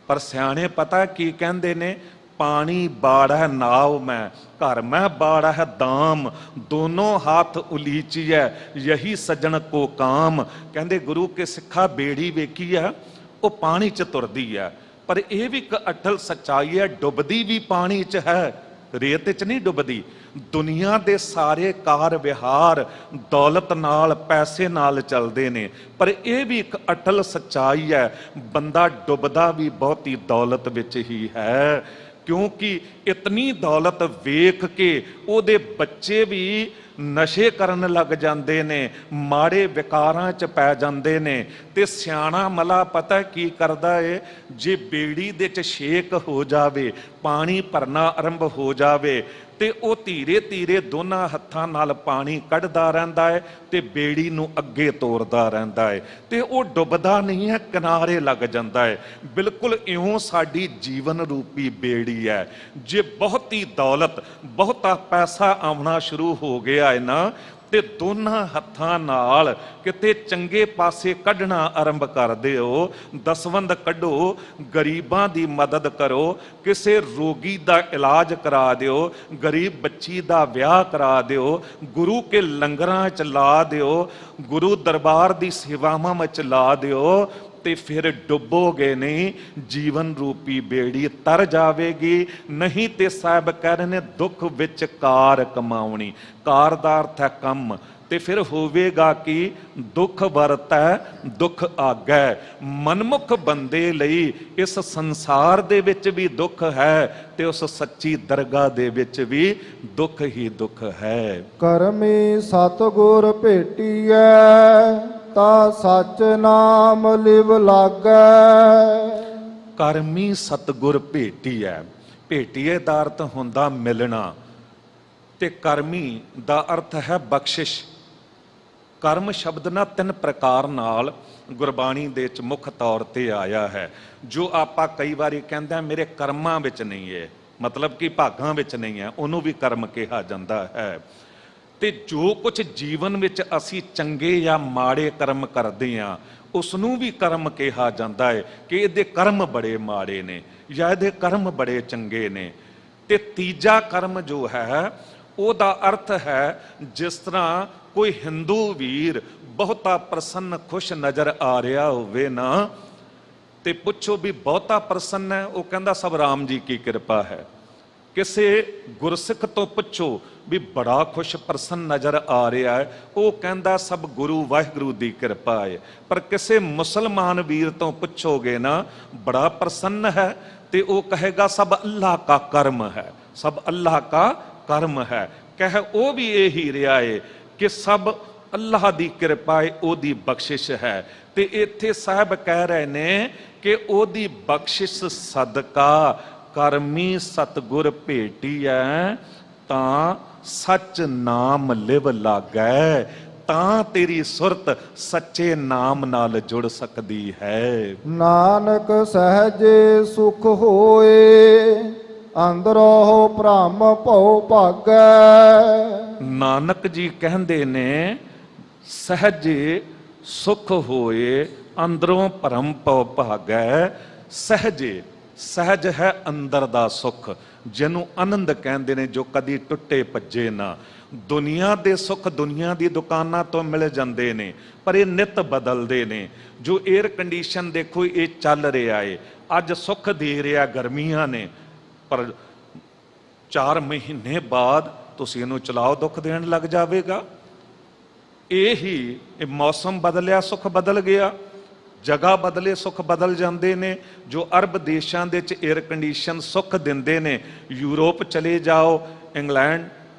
ਪਰ ਸਿਆਣੇ ਪਤਾ ਕੀ ਕਹਿੰਦੇ ਨੇ? ਪਾਣੀ ਬਾੜ ਹੈ ਨਾਵ ਮੈਂ, ਘਰ ਮੈਂ ਬਾੜ ਹੈ ਦਾਮ, ਦੋਨੋਂ ਹਾਥ ਉਲੀਚੀਐ ਯਹੀ ਸੱਜਣ ਕੋ ਕਾਮ। ਕਹਿੰਦੇ ਗੁਰੂ ਕੇ ਸਿੱਖਾ ਬੇੜੀ ਵੇਖੀ ਹੈ, ਉਹ ਪਾਣੀ 'ਚ ਤੁਰਦੀ ਹੈ। ਪਰ ਇਹ ਵੀ ਇੱਕ ਅਟਲ ਸੱਚਾਈ ਹੈ, ਡੁੱਬਦੀ ਵੀ ਪਾਣੀ 'ਚ ਹੈ, ਰੇਤ 'ਚ ਨਹੀਂ ਡੁੱਬਦੀ। ਦੁਨੀਆ ਦੇ ਸਾਰੇ ਕਾਰ ਵਿਹਾਰ ਦੌਲਤ ਨਾਲ, ਪੈਸੇ ਨਾਲ ਚੱਲਦੇ ਨੇ। ਪਰ ਇਹ ਵੀ ਇੱਕ ਅਟਲ ਸੱਚਾਈ ਹੈ, ਬੰਦਾ ਡੁੱਬਦਾ ਵੀ ਬਹੁਤੀ ਦੌਲਤ ਵਿੱਚ ਹੀ ਹੈ। ਕਿਉਂਕਿ ਇਤਨੀ ਦੌਲਤ ਵੇਖ ਕੇ ਉਹਦੇ ਬੱਚੇ ਵੀ ਨਸ਼ੇ ਕਰਨ ਲੱਗ ਜਾਂਦੇ ਨੇ, ਮਾੜੇ ਵਿਕਾਰਾਂ 'ਚ ਪੈ ਜਾਂਦੇ ਨੇ। ਤੇ ਸਿਆਣਾ ਮਲਾ ਪਤਾ ਕੀ ਕਰਦਾ ਏ? ਜੇ ਬੇੜੀ ਦੇ 'ਚ ਛੇਕ ਹੋ ਜਾਵੇ, ਪਾਣੀ ਭਰਨਾ ਆਰੰਭ ਹੋ ਜਾਵੇ, ਤੇ ਉਹ ਧੀਰੇ ਧੀਰੇ ਦੋਨਾਂ ਹੱਥਾਂ ਨਾਲ ਪਾਣੀ ਕੱਢਦਾ ਰਹਿੰਦਾ ਹੈ ਤੇ ਬੇੜੀ ਨੂੰ ਅੱਗੇ ਤੋਰਦਾ ਰਹਿੰਦਾ ਹੈ, ਤੇ ਉਹ ਡੁੱਬਦਾ ਨਹੀਂ ਹੈ, ਕਿਨਾਰੇ ਲੱਗ ਜਾਂਦਾ ਹੈ। ਬਿਲਕੁਲ ਇਉਂ ਸਾਡੀ ਜੀਵਨ ਰੂਪੀ ਬੇੜੀ ਹੈ। ਜੇ ਬਹੁਤੀ ਦੌਲਤ, ਬਹੁਤਾ ਪੈਸਾ ਆਉਣਾ ਸ਼ੁਰੂ ਹੋ ਗਿਆ ਹੈ ਨਾ, ਤੇ ਦੋਨਾਂ ਹੱਥਾਂ ਨਾਲ ਕਿਤੇ ਚੰਗੇ ਪਾਸੇ ਕੱਢਣਾ ਆਰੰਭ ਕਰ ਦਿਓ। ਦਸਵੰਧ ਕੱਢੋ, ਗਰੀਬਾਂ ਦੀ ਮਦਦ ਕਰੋ, ਕਿਸੇ ਰੋਗੀ ਦਾ ਇਲਾਜ ਕਰਾ ਦਿਓ, ਗਰੀਬ ਬੱਚੀ ਦਾ ਵਿਆਹ ਕਰਾ ਦਿਓ, ਗੁਰੂ ਕੇ ਲੰਗਰਾਂ 'ਚ ਲਾ ਦਿਓ, ਗੁਰੂ ਦਰਬਾਰ ਦੀ ਸੇਵਾਵਾਂ ਵਿੱਚ ਲਾ ਦਿਓ, ਤੇ ਫਿਰ ਡੁੱਬੋਗੇ ਨਹੀਂ, ਜੀਵਨ ਰੂਪੀ ਬੇੜੀ ਤਰ ਜਾਵੇਗੀ। ਨਹੀਂ ਤੇ ਸਾਹਿਬ ਕਹਿ ਰਹੇ ਨੇ, ਦੁੱਖ ਵਿੱਚ ਕਾਰ ਕਮਾਉਣੀ। ਕਾਰ ਦਾ ਅਰਥ ਹੈ ਕੰਮ। ਤੇ ਫਿਰ ਹੋਵੇਗਾ ਕਿ ਦੁੱਖ ਵਰਤੈ ਦੁੱਖ ਆਗੈ। ਮਨਮੁਖ ਬੰਦੇ ਲਈ ਇਸ ਸੰਸਾਰ ਦੇ ਵਿੱਚ ਵੀ ਦੁੱਖ ਹੈ, ਤੇ ਉਸ ਸੱਚੀ ਦਰਗਾਹ ਦੇ ਵਿੱਚ ਵੀ ਦੁੱਖ ਹੀ ਦੁੱਖ ਹੈ। ਕਰਮੀ ਸਤਿਗੁਰ ਭੇਟੀਐ, ਤਾ ਸੱਚ ਨਾਮ ਲਿਵ ਲਾਗੈ। ਕਰਮੀ ਸਤਿਗੁਰ ਭੇਟੀਐ। ਭੇਟੀਏ ਦਾ ਅਰਥ ਹੁੰਦਾ ਮਿਲਣਾ, ਤੇ ਕਰਮੀ ਦਾ ਅਰਥ ਹੈ ਬਖਸ਼ਿਸ਼। ਕਰਮ ਸ਼ਬਦ ਨਾ 3 ਪ੍ਰਕਾਰ ਨਾਲ ਗੁਰਬਾਣੀ ਦੇ ਵਿੱਚ ਮੁੱਖ ਤੌਰ ਤੇ ਆਇਆ ਹੈ। ਜੋ ਆਪਾਂ ਕਈ ਵਾਰੀ ਕਹਿੰਦੇ ਆ ਮੇਰੇ ਕਰਮਾਂ ਵਿੱਚ ਨਹੀਂ ਹੈ, ਮਤਲਬ ਕਿ ਭਾਗਾਂ ਵਿੱਚ ਨਹੀਂ ਹੈ, ਉਹਨੂੰ ਵੀ ਕਰਮ ਕਿਹਾ ਜਾਂਦਾ ਹੈ। ਤੇ ਜੋ ਕੁਝ ਜੀਵਨ ਵਿੱਚ ਅਸੀਂ ਚੰਗੇ ਜਾਂ ਮਾੜੇ ਕਰਮ ਕਰਦੇ ਹਾਂ, ਉਸ ਨੂੰ ਵੀ ਕਰਮ ਕਿਹਾ ਜਾਂਦਾ ਹੈ ਕਿ ਇਹਦੇ ਕਰਮ ਬੜੇ ਮਾੜੇ ਨੇ ਜਾਂ ਇਹਦੇ ਕਰਮ ਬੜੇ ਚੰਗੇ ਨੇ। ਤੇ ਤੀਜਾ ਕਰਮ ਜੋ ਹੈ, ਉਹਦਾ ਅਰਥ ਹੈ, ਜਿਸ ਤਰ੍ਹਾਂ ਕੋਈ ਹਿੰਦੂ ਵੀਰ ਬਹੁਤਾ ਪ੍ਰਸੰਨ ਖੁਸ਼ ਨਜ਼ਰ ਆ ਰਿਹਾ ਹੋਵੇ ਨਾ, ਤੇ ਪੁੱਛੋ ਵੀ ਬਹੁਤਾ ਪ੍ਰਸੰਨ ਹੈ? ਉਹ ਕਹਿੰਦਾ ਸਭ ਰਾਮ ਜੀ ਕੀ ਕਿਰਪਾ ਹੈ। ਕਿਸੇ ਗੁਰਸਿੱਖ ਤੋਂ ਪੁੱਛੋ ਵੀ ਬੜਾ ਖੁਸ਼ ਪ੍ਰਸੰਨ ਨਜ਼ਰ ਆ ਰਿਹਾ ਹੈ, ਉਹ ਕਹਿੰਦਾ ਸਭ ਗੁਰੂ ਵਾਹਿਗੁਰੂ ਦੀ ਕਿਰਪਾ ਹੈ। ਪਰ ਕਿਸੇ ਮੁਸਲਮਾਨ ਵੀਰ ਤੋਂ ਪੁੱਛੋਗੇ ਨਾ, ਬੜਾ ਪ੍ਰਸੰਨ ਹੈ, ਤੇ ਉਹ ਕਹੇਗਾ ਸਭ ਅੱਲਾਹ ਕਾ ਕਰਮ ਹੈ, ਸਭ ਅੱਲਾਹ ਕਾ ਕਰਮ ਹੈ। ਕਹੇ ਉਹ ਵੀ ਇਹੀ ਰਿਹਾ ਹੈ ਕਿ ਸਭ ਅੱਲਾਹ ਦੀ ਕਿਰਪਾ ਹੈ, ਉਹਦੀ ਬਖਸ਼ਿਸ਼ ਹੈ। ਤੇ ਇੱਥੇ ਸਾਹਿਬ ਕਹਿ ਰਹੇ ਨੇ ਕਿ ਉਹਦੀ ਬਖਸ਼ਿਸ਼ ਸਦਕਾ ਕਰਮੀ ਸਤਿਗੁਰ ਭੇਟੀਐ, ਤਾਂ ਸੱਚ ਨਾਮ ਲਿਵ ਲਾਗੈ। ਤਾਂ ਤੇਰੀ ਸੁਰਤ ਸੱਚੇ ਨਾਮ ਨਾਲ ਜੁੜ ਸਕਦੀ ਹੈ। ਨਾਨਕ ਸਹਜੇ ਸੁਖ ਹੋਏ, ਅੰਦਰੋਂ ਭ੍ਰਮ ਭਉ ਭਾਗੈ। ਨਾਨਕ ਜੀ ਕਹਿੰਦੇ ਨੇ, ਸਹਜੇ ਸੁਖ ਹੋਏ, ਅੰਦਰੋਂ ਭਰਮ ਭਉ ਭਾਗੈ। ਸਹਜੇ, ਸਹਿਜ ਹੈ ਅੰਦਰ ਦਾ ਸੁੱਖ, ਜਿਹਨੂੰ ਆਨੰਦ ਕਹਿੰਦੇ ਨੇ, ਜੋ ਕਦੀ ਟੁੱਟੇ ਭੱਜੇ ਨਾ। ਦੁਨੀਆ ਦੇ ਸੁੱਖ ਦੁਨੀਆ ਦੀ ਦੁਕਾਨਾਂ ਤੋਂ ਮਿਲ ਜਾਂਦੇ ਨੇ, ਪਰ ਇਹ ਨਿਤ ਬਦਲਦੇ ਨੇ। ਜੋ 에ਅਰ ਕੰਡੀਸ਼ਨ ਦੇਖੋ, ਇਹ ਚੱਲ ਰਿਹਾ ਏ, ਅੱਜ ਸੁੱਖ ਦੇ ਰਿਹਾ ਗਰਮੀਆਂ ਨੇ, ਪਰ 4 ਮਹੀਨੇ ਬਾਅਦ ਤੁਸੀਂ ਇਹਨੂੰ ਚਲਾਓ, ਦੁੱਖ ਦੇਣ ਲੱਗ ਜਾਵੇਗਾ। ਇਹ ਮੌਸਮ ਬਦਲਿਆ, ਸੁੱਖ ਬਦਲ ਗਿਆ। ਜਗ੍ਹਾ ਬਦਲੇ, ਸੁੱਖ ਬਦਲ ਜਾਂਦੇ ਨੇ। ਜੋ ਅਰਬ ਦੇਸ਼ਾਂ ਦੇ ਵਿੱਚ 에ਅਰ ਕੰਡੀਸ਼ਨ ਸੁੱਖ ਦਿੰਦੇ ਨੇ, ਯੂਰਪ ਚਲੇ ਜਾਓ, ਇੰਗਲੈਂਡ,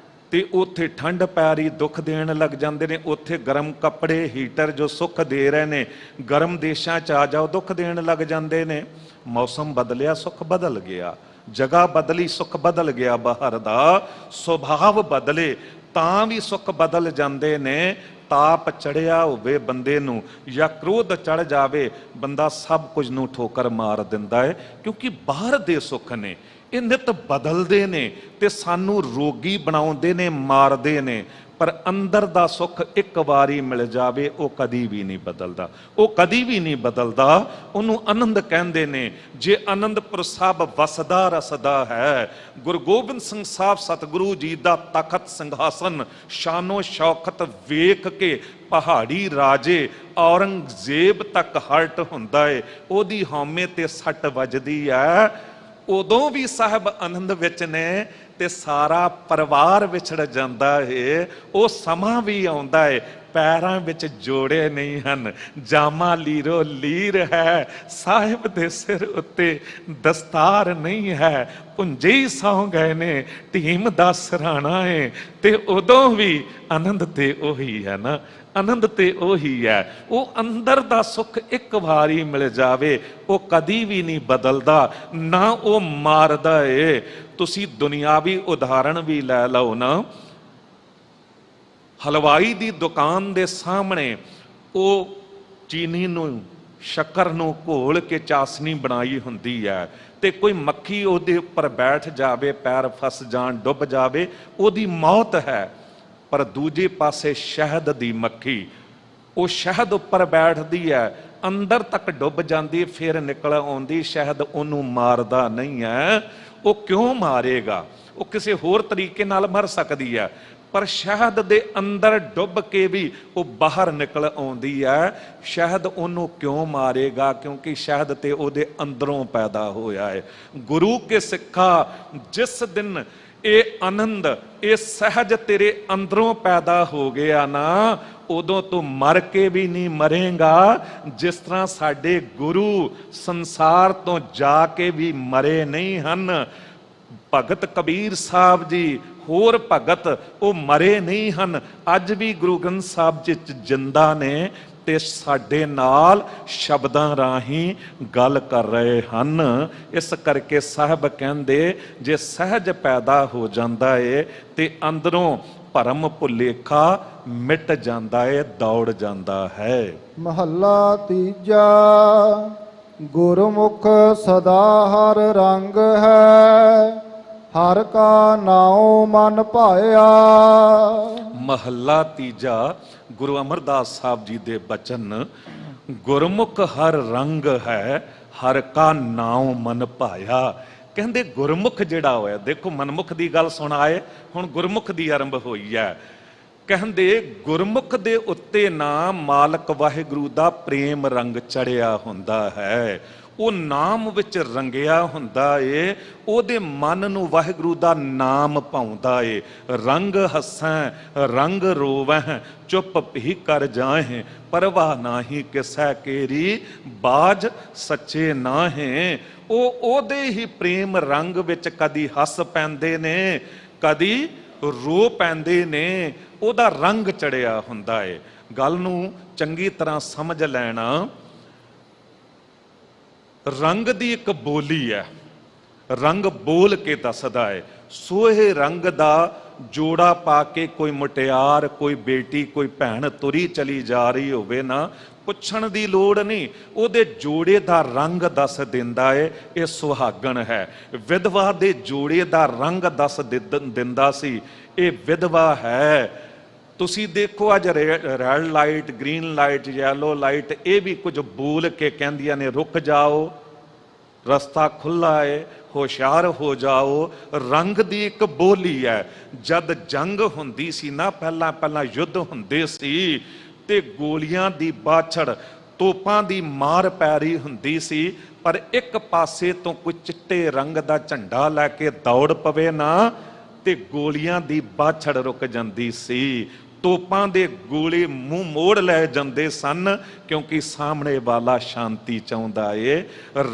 ਤੇ ਉੱਥੇ ਠੰਡ ਪੈ ਰਹੀ, ਦੁੱਖ ਦੇਣ ਲੱਗ ਜਾਂਦੇ ਨੇ। ਉੱਥੇ ਗਰਮ ਕੱਪੜੇ, ਹੀਟਰ ਜੋ ਸੁੱਖ ਦੇ ਰਹੇ ਨੇ, ਗਰਮ ਦੇਸ਼ਾਂ 'ਚ ਆ ਜਾਓ, ਦੁੱਖ ਦੇਣ ਲੱਗ ਜਾਂਦੇ ਨੇ। ਮੌਸਮ ਬਦਲਿਆ, ਸੁੱਖ ਬਦਲ ਗਿਆ। ਜਗ੍ਹਾ ਬਦਲੀ, ਸੁੱਖ ਬਦਲ ਗਿਆ। ਬਾਹਰ ਦਾ ਸੁਭਾਵ ਬਦਲੇ ਤਾਂ ਵੀ ਸੁੱਖ ਬਦਲ ਜਾਂਦੇ ਨੇ। ਤਾਪ ਚੜਿਆ ਹੋਵੇ ਬੰਦੇ ਨੂੰ ਜਾਂ ਕ੍ਰੋਧ ਚੜ ਜਾਵੇ, ਬੰਦਾ ਸਭ ਕੁਝ ਨੂੰ ਠੋਕਰ ਮਾਰ ਦਿੰਦਾ ਹੈ, ਕਿਉਂਕਿ ਬਾਹਰ ਦੇ ਸੁੱਖ ਨੇ, ਇਹ ਨਿਤ ਬਦਲਦੇ ਨੇ ਤੇ ਸਾਨੂੰ ਰੋਗੀ ਬਣਾਉਂਦੇ ਨੇ, ਮਾਰਦੇ ਨੇ। ਪਰ ਅੰਦਰ ਦਾ ਸੁੱਖ ਇੱਕ ਵਾਰੀ ਮਿਲ ਜਾਵੇ, ਉਹ ਕਦੀ ਵੀ ਨਹੀਂ ਬਦਲਦਾ, ਉਹ ਕਦੀ ਵੀ ਨਹੀਂ ਬਦਲਦਾ। ਉਹਨੂੰ ਆਨੰਦ ਕਹਿੰਦੇ ਨੇ। ਜੇ ਆਨੰਦਪੁਰ ਸਾਹਿਬ ਵਸਦਾ ਰਸਦਾ ਹੈ, ਗੁਰੂ ਗੋਬਿੰਦ ਸਿੰਘ ਸਾਹਿਬ ਸਤਿਗੁਰੂ ਜੀ ਦਾ ਤਖਤ ਸਿੰਘਾਸਨ ਸ਼ਾਨੋ ਸ਼ੌਕਤ ਵੇਖ ਕੇ ਪਹਾੜੀ ਰਾਜੇ ਔਰੰਗਜ਼ੇਬ ਤੱਕ ਹਰਟ ਹੁੰਦਾ ਏ, ਉਹਦੀ ਹਉਮੈ ਤੇ ਸੱਟ ਵੱਜਦੀ ਹੈ। ਉਦੋਂ ਵੀ ਸਾਹਿਬ ਆਨੰਦ ਵਿੱਚ ਨੇ ਤੇ ਸਾਰਾ ਪਰਿਵਾਰ ਵਿਛੜ ਜਾਂਦਾ ਹੈ। ਉਹ ਸਮਾਂ ਵੀ ਆਉਂਦਾ ਹੈ, ਪੈਰਾਂ ਵਿੱਚ ਜੋੜੇ ਨਹੀਂ ਹਨ, ਜਾਮਾ ਲੀਰੋ ਲੀਰ ਹੈ, ਸਾਹਿਬ ਦੇ ਸਿਰ ਉੱਤੇ ਦਸਤਾਰ ਨਹੀਂ ਹੈ, ਪੁੰਜੇ ਹੀ ਸੌਂ ਗਏ ਨੇ, ਢੀਮ ਦਾ ਸਰਾਣਾ ਹੈ। ਤੇ ਉਦੋਂ ਵੀ ਆਨੰਦ ਤੇ ਉਹੀ ਹੈ ਨਾ, ਆਨੰਦ ਤੇ ਉਹੀ ਹੈ। ਉਹ ਅੰਦਰ ਦਾ ਸੁੱਖ ਇੱਕ ਵਾਰੀ ਮਿਲ ਜਾਵੇ, ਉਹ ਕਦੀ ਵੀ ਨਹੀਂ ਬਦਲਦਾ, ਨਾ ਉਹ ਮਾਰਦਾ ਏ। ਤੁਸੀਂ ਦੁਨਿਆਵੀ ਉਦਾਹਰਣ ਵੀ ਲੈ ਲਓ ਨਾ। ਹਲਵਾਈ ਦੀ ਦੁਕਾਨ ਦੇ ਸਾਹਮਣੇ ਉਹ ਚੀਨੀ ਨੂੰ, ਸ਼ੱਕਰ ਨੂੰ ਘੋਲ ਕੇ ਚਾਸ਼ਨੀ ਬਣਾਈ ਹੁੰਦੀ ਹੈ, ਤੇ ਕੋਈ ਮੱਖੀ ਉਹਦੇ ਉੱਪਰ ਬੈਠ ਜਾਵੇ, ਪੈਰ ਫਸ ਜਾਣ, ਡੁੱਬ ਜਾਵੇ, ਉਹਦੀ ਮੌਤ ਹੈ। ਪਰ ਦੂਜੇ ਪਾਸੇ ਸ਼ਹਿਦ ਦੀ ਮੱਖੀ, ਉਹ ਸ਼ਹਿਦ ਉੱਪਰ ਬੈਠਦੀ ਹੈ, ਅੰਦਰ ਤੱਕ ਡੁੱਬ ਜਾਂਦੀ, ਫਿਰ ਨਿਕਲ ਆਉਂਦੀ, ਸ਼ਹਿਦ ਉਹਨੂੰ ਮਾਰਦਾ ਨਹੀਂ ਹੈ। ਉਹ ਕਿਉਂ ਮਾਰੇਗਾ? ਉਹ ਕਿਸੇ ਹੋਰ ਤਰੀਕੇ ਨਾਲ ਮਰ ਸਕਦੀ ਹੈ, ਪਰ ਸ਼ਹਿਦ ਦੇ ਅੰਦਰ ਡੁੱਬ ਕੇ ਵੀ ਉਹ ਬਾਹਰ ਨਿਕਲ ਆਉਂਦੀ ਹੈ। ਸ਼ਹਿਦ ਉਹਨੂੰ ਕਿਉਂ ਮਾਰੇਗਾ? ਕਿਉਂਕਿ ਸ਼ਹਿਦ ਤੇ ਉਹਦੇ ਅੰਦਰੋਂ ਪੈਦਾ ਹੋਇਆ ਹੈ। ਗੁਰੂ ਕੇ ਸਿੱਖਾ, ਜਿਸ ਦਿਨ ਇਹ ਆਨੰਦ, ਇਹ ਸਹਿਜ ਤੇਰੇ ਅੰਦਰੋਂ ਪੈਦਾ ਹੋ ਗਿਆ ਨਾ, ਉਦੋਂ ਤੂੰ ਮਰ ਕੇ ਵੀ ਨਹੀਂ ਮਰੇਗਾ। ਜਿਸ ਤਰ੍ਹਾਂ ਸਾਡੇ ਗੁਰੂ ਸੰਸਾਰ ਤੋਂ ਜਾ ਕੇ ਵੀ ਮਰੇ ਨਹੀਂ ਹਨ। ਭਗਤ ਕਬੀਰ ਸਾਹਿਬ ਜੀ, ਹੋਰ ਭਗਤ, ਉਹ ਮਰੇ ਨਹੀਂ ਹਨ, ਅੱਜ ਵੀ ਗੁਰੂ ਗ੍ਰੰਥ ਸਾਹਿਬ ਜੀ ਜਿੰਦਾ ਨੇ ਤੇ ਸਾਡੇ ਨਾਲ ਸ਼ਬਦਾਂ ਰਾਹੀਂ ਗੱਲ ਕਰ ਰਹੇ ਹਨ। ਇਸ ਕਰਕੇ ਸਾਹਿਬ ਕਹਿੰਦੇ, ਜੇ ਸਹਿਜ ਪੈਦਾ ਹੋ ਜਾਂਦਾ ਏ ਤੇ ਅੰਦਰੋਂ ਭਰਮ ਭੁਲੇਖਾ ਮਿਟ ਜਾਂਦਾ ਏ, ਦੌੜ ਜਾਂਦਾ ਹੈ। ਮਹੱਲਾ ਤੀਜਾ। ਗੁਰਮੁਖ ਸਦਾ ਹਰ ਰੰਗ ਹੈ, ਹਰ ਕਾ ਨਾਉ ਮਨ ਭਾਇਆ। ਮਹੱਲਾ ਤੀਜਾ, ਗੁਰੂ ਅਮਰਦਾਸ ਸਾਹਿਬ ਜੀ ਦੇ ਬਚਨ। ਗੁਰਮੁਖ ਹਰ ਰੰਗ ਹੈ, ਹਰ ਕਾ ਨਾਉ ਮਨ ਭਾਇਆ। ਕਹਿੰਦੇ ਗੁਰਮੁਖ ਜਿਹੜਾ ਹੋਇਆ, ਦੇਖੋ ਮਨਮੁਖ ਦੀ ਗੱਲ ਸੁਣਾਏ, ਹੁਣ ਗੁਰਮੁਖ ਦੀ ਆਰੰਭ ਹੋਈ ਹੈ। ਕਹਿੰਦੇ ਗੁਰਮੁਖ ਦੇ ਉੱਤੇ ਨਾ ਮਾਲਕ ਵਾਹਿਗੁਰੂ ਦਾ ਪ੍ਰੇਮ ਰੰਗ ਚੜਿਆ ਹੁੰਦਾ ਹੈ, ਉਹ ਨਾਮ ਵਿੱਚ ਰੰਗਿਆ ਹੁੰਦਾ ਏ, ਉਹਦੇ ਮਨ ਨੂੰ ਵਾਹਿਗੁਰੂ ਦਾ ਨਾਮ ਭਾਉਂਦਾ ਏ। ਰੰਗ ਹੱਸੈ ਰੰਗ ਰੋਵਹਿ, ਚੁੱਪ ਭੀ ਕਰ ਜਾਹੇ, ਪਰਵਾਹ ਨਾਹੀ ਕਿਸੈ ਕੇਰੀ, ਬਾਜ ਸੱਚੇ ਨਾਹੇ। ਉਹ ਉਹਦੇ ਹੀ ਪ੍ਰੇਮ ਰੰਗ ਵਿੱਚ ਕਦੀ ਹੱਸ ਪੈਂਦੇ ਨੇ, ਕਦੀ ਰੋ ਪੈਂਦੇ ਨੇ, ਉਹਦਾ ਰੰਗ ਚੜਿਆ ਹੁੰਦਾ ਏ। ਗੱਲ ਨੂੰ ਚੰਗੀ ਤਰ੍ਹਾਂ ਸਮਝ ਲੈਣਾ। ਰੰਗ ਦੀ ਇੱਕ ਬੋਲੀ ਹੈ, ਰੰਗ ਬੋਲ ਕੇ ਦੱਸਦਾ ਹੈ। ਸੋਹੇ ਰੰਗ ਦਾ ਜੋੜਾ ਪਾ ਕੇ ਕੋਈ ਮੁਟਿਆਰ, ਕੋਈ ਬੇਟੀ, ਕੋਈ ਭੈਣ ਤੁਰੀ ਚਲੀ ਜਾ ਰਹੀ ਹੋਵੇ ਨਾ, ਪੁੱਛਣ ਦੀ ਲੋੜ ਨਹੀਂ, ਉਹਦੇ ਜੋੜੇ ਦਾ ਰੰਗ ਦੱਸ ਦਿੰਦਾ ਏ, ਇਹ ਸੁਹਾਗਣ ਹੈ। ਵਿਧਵਾ ਦੇ ਜੋੜੇ ਦਾ ਰੰਗ ਦੱਸ ਦਿੰਦਾ ਸੀ, ਇਹ ਵਿਧਵਾ ਹੈ। ਤੁਸੀਂ ਦੇਖੋ ਅੱਜ red light, green light, yellow light, ਇਹ ਵੀ ਕੁਝ ਬੋਲ ਕੇ ਕਹਿੰਦੀਆਂ ਨੇ, ਰੁਕ ਜਾਓ, ਰਸਤਾ ਖੁੱਲਾ ਏ, ਹੋਸ਼ਿਆਰ ਹੋ ਜਾਓ। ਰੰਗ ਦੀ ਇੱਕ ਬੋਲੀ ਹੈ। ਜਦ ਜੰਗ ਹੁੰਦੀ ਸੀ ਨਾ, ਪਹਿਲਾਂ ਯੁੱਧ ਹੁੰਦੇ ਸੀ ਤੇ ਗੋਲੀਆਂ ਦੀ ਬਾਛੜ, ਤੋਪਾਂ ਦੀ ਮਾਰ ਪੈ ਰਹੀ ਹੁੰਦੀ ਸੀ, ਪਰ ਇੱਕ ਪਾਸੇ ਤੋਂ ਕੋਈ ਚਿੱਟੇ ਰੰਗ ਦਾ ਝੰਡਾ ਲੈ ਕੇ ਦੌੜ ਪਵੇ ਨਾ, ਤੇ ਗੋਲੀਆਂ ਦੀ ਬਾਛੜ ਰੁਕ ਜਾਂਦੀ ਸੀ, ਤੋਪਾਂ ਦੇ ਗੋਲੇ ਮੂੰਹ ਮੋੜ ਲੈ ਜਾਂਦੇ ਸਨ, ਕਿਉਂਕਿ ਸਾਹਮਣੇ ਵਾਲਾ ਸ਼ਾਂਤੀ ਚਾਹੁੰਦਾ ਏ।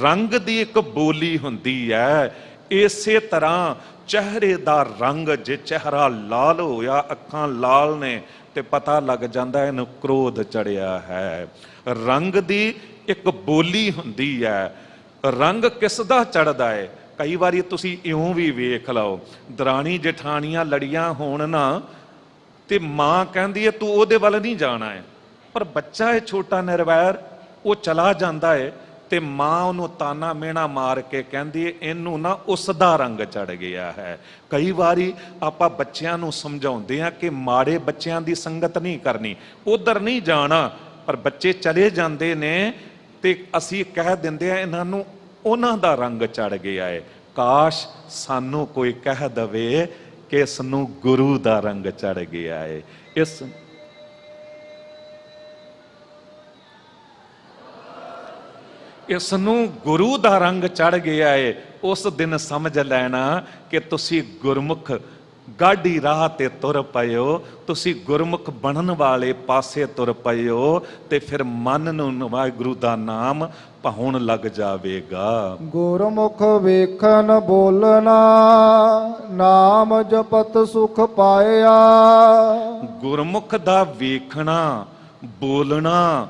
ਰੰਗ ਦੀ ਇੱਕ ਬੋਲੀ ਹੁੰਦੀ ਹੈ। ਇਸੇ ਤਰ੍ਹਾਂ ਚਿਹਰੇ ਦਾ ਰੰਗ, ਜੇ ਚਿਹਰਾ ਲਾਲ ਹੋਇਆ, ਅੱਖਾਂ ਲਾਲ ਨੇ, ਤੇ ਪਤਾ ਲੱਗ ਜਾਂਦਾ ਇਹਨੂੰ ਕ੍ਰੋਧ ਚੜਿਆ ਹੈ। ਰੰਗ ਦੀ ਇੱਕ ਬੋਲੀ ਹੁੰਦੀ ਹੈ। ਰੰਗ ਕਿਸ ਦਾ ਚੜਦਾ ਹੈ? ਕਈ ਵਾਰੀ ਤੁਸੀਂ ਇਉਂ ਵੀ ਵੇਖ ਲਓ, ਦਰਾਣੀ ਜਠਾਣੀਆਂ ਲੜੀਆਂ ਹੋਣ ਨਾ, ਤੇ ਮਾਂ ਕਹਿੰਦੀ ਹੈ ਤੂੰ ਉਹਦੇ ਵੱਲ ਨਹੀਂ ਜਾਣਾ ਹੈ, ਪਰ ਬੱਚਾ ਹੈ ਛੋਟਾ ਨਿਰਵੈਰ, ਉਹ ਚਲਾ ਜਾਂਦਾ ਹੈ, ਤੇ ਮਾਂ ਉਹਨੂੰ ਤਾਨਾ ਮਿਹਣਾ ਮਾਰ ਕੇ ਕਹਿੰਦੀ ਹੈ ਇਹਨੂੰ ਨਾ ਉਸ ਦਾ ਰੰਗ ਚੜ ਗਿਆ ਹੈ। ਕਈ ਵਾਰੀ ਆਪਾਂ ਬੱਚਿਆਂ ਨੂੰ ਸਮਝਾਉਂਦੇ ਹਾਂ ਕਿ ਮਾੜੇ ਬੱਚਿਆਂ ਦੀ ਸੰਗਤ ਨਹੀਂ ਕਰਨੀ, ਉਧਰ ਨਹੀਂ ਜਾਣਾ, ਪਰ ਬੱਚੇ ਚਲੇ ਜਾਂਦੇ ਨੇ ਤੇ ਅਸੀਂ ਕਹਿ ਦਿੰਦੇ ਆ ਇਹਨਾਂ ਨੂੰ ਉਹਨਾਂ ਦਾ ਰੰਗ ਚੜ ਗਿਆ ਹੈ। ਕਾਸ਼ ਸਾਨੂੰ ਕੋਈ ਕਹਿ ਦਵੇ ਕਿ ਇਸ ਨੂੰ ਗੁਰੂ ਦਾ ਰੰਗ ਚੜ ਗਿਆ ਹੈ। ਇਸ ਨੂੰ ਗੁਰੂ ਦਾ ਰੰਗ ਚੜ ਗਿਆ ਏ। ਉਸ ਦਿਨ ਸਮਝ ਲੈਣਾ ਕਿ ਤੁਸੀਂ ਗੁਰਮੁਖ ਗਾਢੀ ਰਾਹ ਤੇ ਤੁਰ ਪਇਓ, ਤੁਸੀਂ ਗੁਰਮੁਖ ਬਣਨ ਵਾਲੇ ਪਾਸੇ ਤੁਰ ਪਇਓ, ਤੇ ਫਿਰ ਮਨ ਨੂੰ ਵਾਹਿਗੁਰੂ ਦਾ ਨਾਮ ਭਾਉਣ ਲੱਗ ਜਾਵੇਗਾ। ਗੁਰਮੁਖ ਵੇਖਣ ਬੋਲਣਾ, ਨਾਮ ਜਪਤ ਸੁਖ ਪਾਇਆ। ਗੁਰਮੁਖ ਦਾ ਵੇਖਣਾ ਬੋਲਣਾ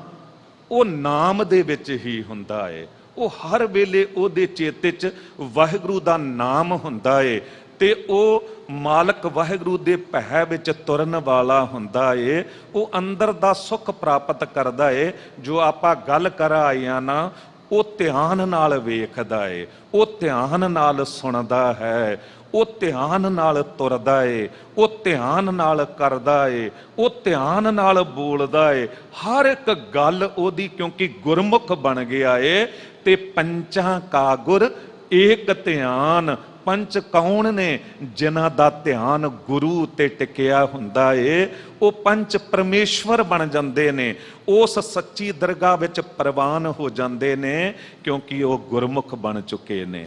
ਉਹ ਨਾਮ ਦੇ ਵਿੱਚ ਹੀ ਹੁੰਦਾ ਏ। ਉਹ ਹਰ ਵੇਲੇ ਉਹਦੇ ਚੇਤੇ 'ਚ ਵਾਹਿਗੁਰੂ ਦਾ ਨਾਮ ਹੁੰਦਾ ਏ, ਤੇ ਉਹ ਮਾਲਕ ਵਾਹਿਗੁਰੂ ਦੇ ਭੈ ਵਿੱਚ ਤੁਰਨ ਵਾਲਾ ਹੁੰਦਾ ਏ। ਉਹ ਅੰਦਰ ਦਾ ਸੁੱਖ ਪ੍ਰਾਪਤ ਕਰਦਾ ਏ। ਜੋ ਆਪਾਂ ਗੱਲ ਕਰ ਆਈਆਂ ਨਾ, ਉਹ ਧਿਆਨ ਨਾਲ ਵੇਖਦਾ ਏ, ਉਹ ਧਿਆਨ ਨਾਲ ਸੁਣਦਾ ਹੈ, ਉਹ ਧਿਆਨ ਨਾਲ ਤੁਰਦਾ ਏ, ਉਹ ਧਿਆਨ ਨਾਲ ਕਰਦਾ ਏ, ਉਹ ਧਿਆਨ ਨਾਲ ਬੋਲਦਾ ਏ। ਹਰ ਇੱਕ ਗੱਲ ਉਹਦੀ, ਕਿਉਂਕਿ ਗੁਰਮੁਖ ਬਣ ਗਿਆ ਏ। ਤੇ ਪੰਚਾਂ ਕਾ ਗੁਰ ਏਕ ਧਿਆਨ। ਪੰਚ ਕੌਣ ਨੇ? ਜਿਨ੍ਹਾਂ ਦਾ ਧਿਆਨ ਗੁਰੂ ਤੇ ਟਿਕਿਆ ਹੁੰਦਾ ਏ, ਉਹ ਪੰਚ ਪਰਮੇਸ਼ਵਰ ਬਣ ਜਾਂਦੇ ਨੇ, ਉਸ ਸੱਚੀ ਦਰਗਾਹ ਵਿੱਚ ਪ੍ਰਵਾਨ ਹੋ ਜਾਂਦੇ ਨੇ, ਕਿਉਂਕਿ ਉਹ ਗੁਰਮੁਖ ਬਣ ਚੁੱਕੇ ਨੇ।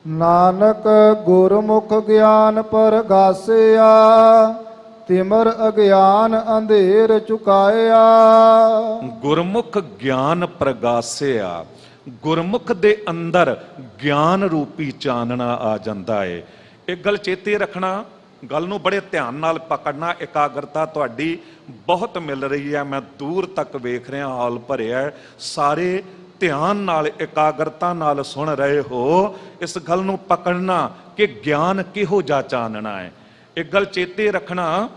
ਨਾਨਕ ਗੁਰਮੁਖ ਗਿਆਨ ਪਰਗਾਸਿਆ, ਤਿਮਰ ਅਗਿਆਨ ਅੰਧੇਰ ਚੁਕਾਇਆ। ਗੁਰਮੁਖ ਗਿਆਨ ਪ੍ਰਗਾਸਿਆ, ਗੁਰਮੁਖ ਦੇ ਅੰਦਰ ਗਿਆਨ ਰੂਪੀ ਚਾਨਣਾ ਆ ਜਾਂਦਾ ਏ। ਇਹ ਗੱਲ ਚੇਤੇ ਰੱਖਣਾ, ਗੱਲ ਨੂੰ ਬੜੇ ਧਿਆਨ ਨਾਲ ਪਕੜਨਾ। ਇਕਾਗਰਤਾ ਤੁਹਾਡੀ ਬਹੁਤ ਮਿਲ ਰਹੀ ਹੈ, ਮੈਂ ਦੂਰ ਤੱਕ ਵੇਖ ਰਿਹਾ, ਹਾਲ ਭਰਿਆ, ਸਾਰੇ ਧਿਆਨ ਨਾਲ ਇਕਾਗਰਤਾ ਨਾਲ ਸੁਣ ਰਹੇ ਹੋ। ਇਸ ਗੱਲ ਨੂੰ ਪਕੜਨਾ ਕਿ ਗਿਆਨ ਕਿਹੋ ਜਿਹਾ ਚਾਨਣਾ ਹੈ। ਇੱਕ ਗੱਲ ਚੇਤੇ ਰੱਖਣਾ,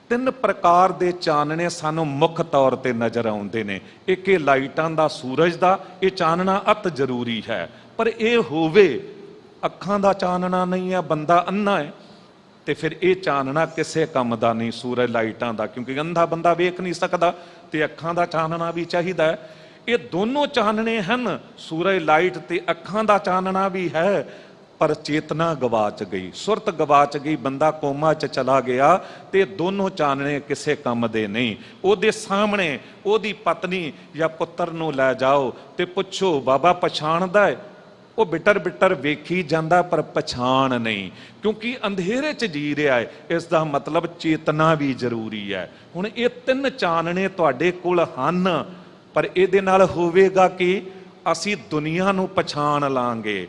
ਤਿੰਨ ਪ੍ਰਕਾਰ ਦੇ ਚਾਨਣੇ ਸਾਨੂੰ ਮੁੱਖ ਤੌਰ ਤੇ ਨਜ਼ਰ ਆਉਂਦੇ ਨੇ। ਇੱਕ ਇਹ ਲਾਈਟਾਂ ਦਾ, ਸੂਰਜ ਦਾ, ਇਹ ਚਾਨਣਾ ਅਤ ਜ਼ਰੂਰੀ ਹੈ, ਪਰ ਇਹ ਹੋਵੇ ਅੱਖਾਂ ਦਾ ਚਾਨਣਾ ਨਹੀਂ ਹੈ, ਬੰਦਾ ਅੰਨਾ ਹੈ, ਤੇ ਫਿਰ ਇਹ ਚਾਨਣਾ ਕਿਸੇ ਕੰਮ ਦਾ ਨਹੀਂ, ਸੂਰਜ ਲਾਈਟਾਂ ਦਾ, ਕਿਉਂਕਿ ਅੰਧਾ ਬੰਦਾ ਵੇਖ ਨਹੀਂ ਸਕਦਾ, ਤੇ ਅੱਖਾਂ ਦਾ ਚਾਨਣਾ ਵੀ ਚਾਹੀਦਾ ਹੈ। ਇਹ ਦੋਨੋਂ ਚਾਨਣੇ ਹਨ, ਸੂਰਜ ਲਾਈਟ ਤੇ ਅੱਖਾਂ ਦਾ ਚਾਨਣਾ ਵੀ ਹੈ, ਪਰ ਚੇਤਨਾ ਗਵਾਚ ਗਈ, ਸੁਰਤ ਗਵਾਚ ਗਈ, ਬੰਦਾ ਕੋਮਾ 'ਚ ਚਲਾ ਗਿਆ, ਤੇ ਦੋਨੋਂ ਚਾਨਣੇ ਕਿਸੇ ਕੰਮ ਦੇ ਨਹੀਂ। ਉਹਦੇ ਸਾਹਮਣੇ ਉਹਦੀ ਪਤਨੀ ਜਾਂ ਪੁੱਤਰ ਨੂੰ ਲੈ ਜਾਓ ਤੇ ਪੁੱਛੋ ਬਾਬਾ ਪਛਾਣਦਾ ਹੈ? ਉਹ ਬਿਟਰ ਬਿਟਰ ਵੇਖੀ ਜਾਂਦਾ, ਪਰ ਪਛਾਣ ਨਹੀਂ, ਕਿਉਂਕਿ ਅੰਧੇਰੇ 'ਚ ਜੀ ਰਿਹਾ ਹੈ। ਇਸ ਦਾ ਮਤਲਬ ਚੇਤਨਾ ਵੀ ਜ਼ਰੂਰੀ ਹੈ। ਹੁਣ ਇਹ ਤਿੰਨ ਚਾਨਣੇ ਤੁਹਾਡੇ ਕੋਲ ਹਨ, ਪਰ ਇਹਦੇ ਨਾਲ ਹੋਵੇਗਾ ਕਿ ਅਸੀਂ ਦੁਨੀਆ ਨੂੰ ਪਛਾਣ ਲਾਂਗੇ,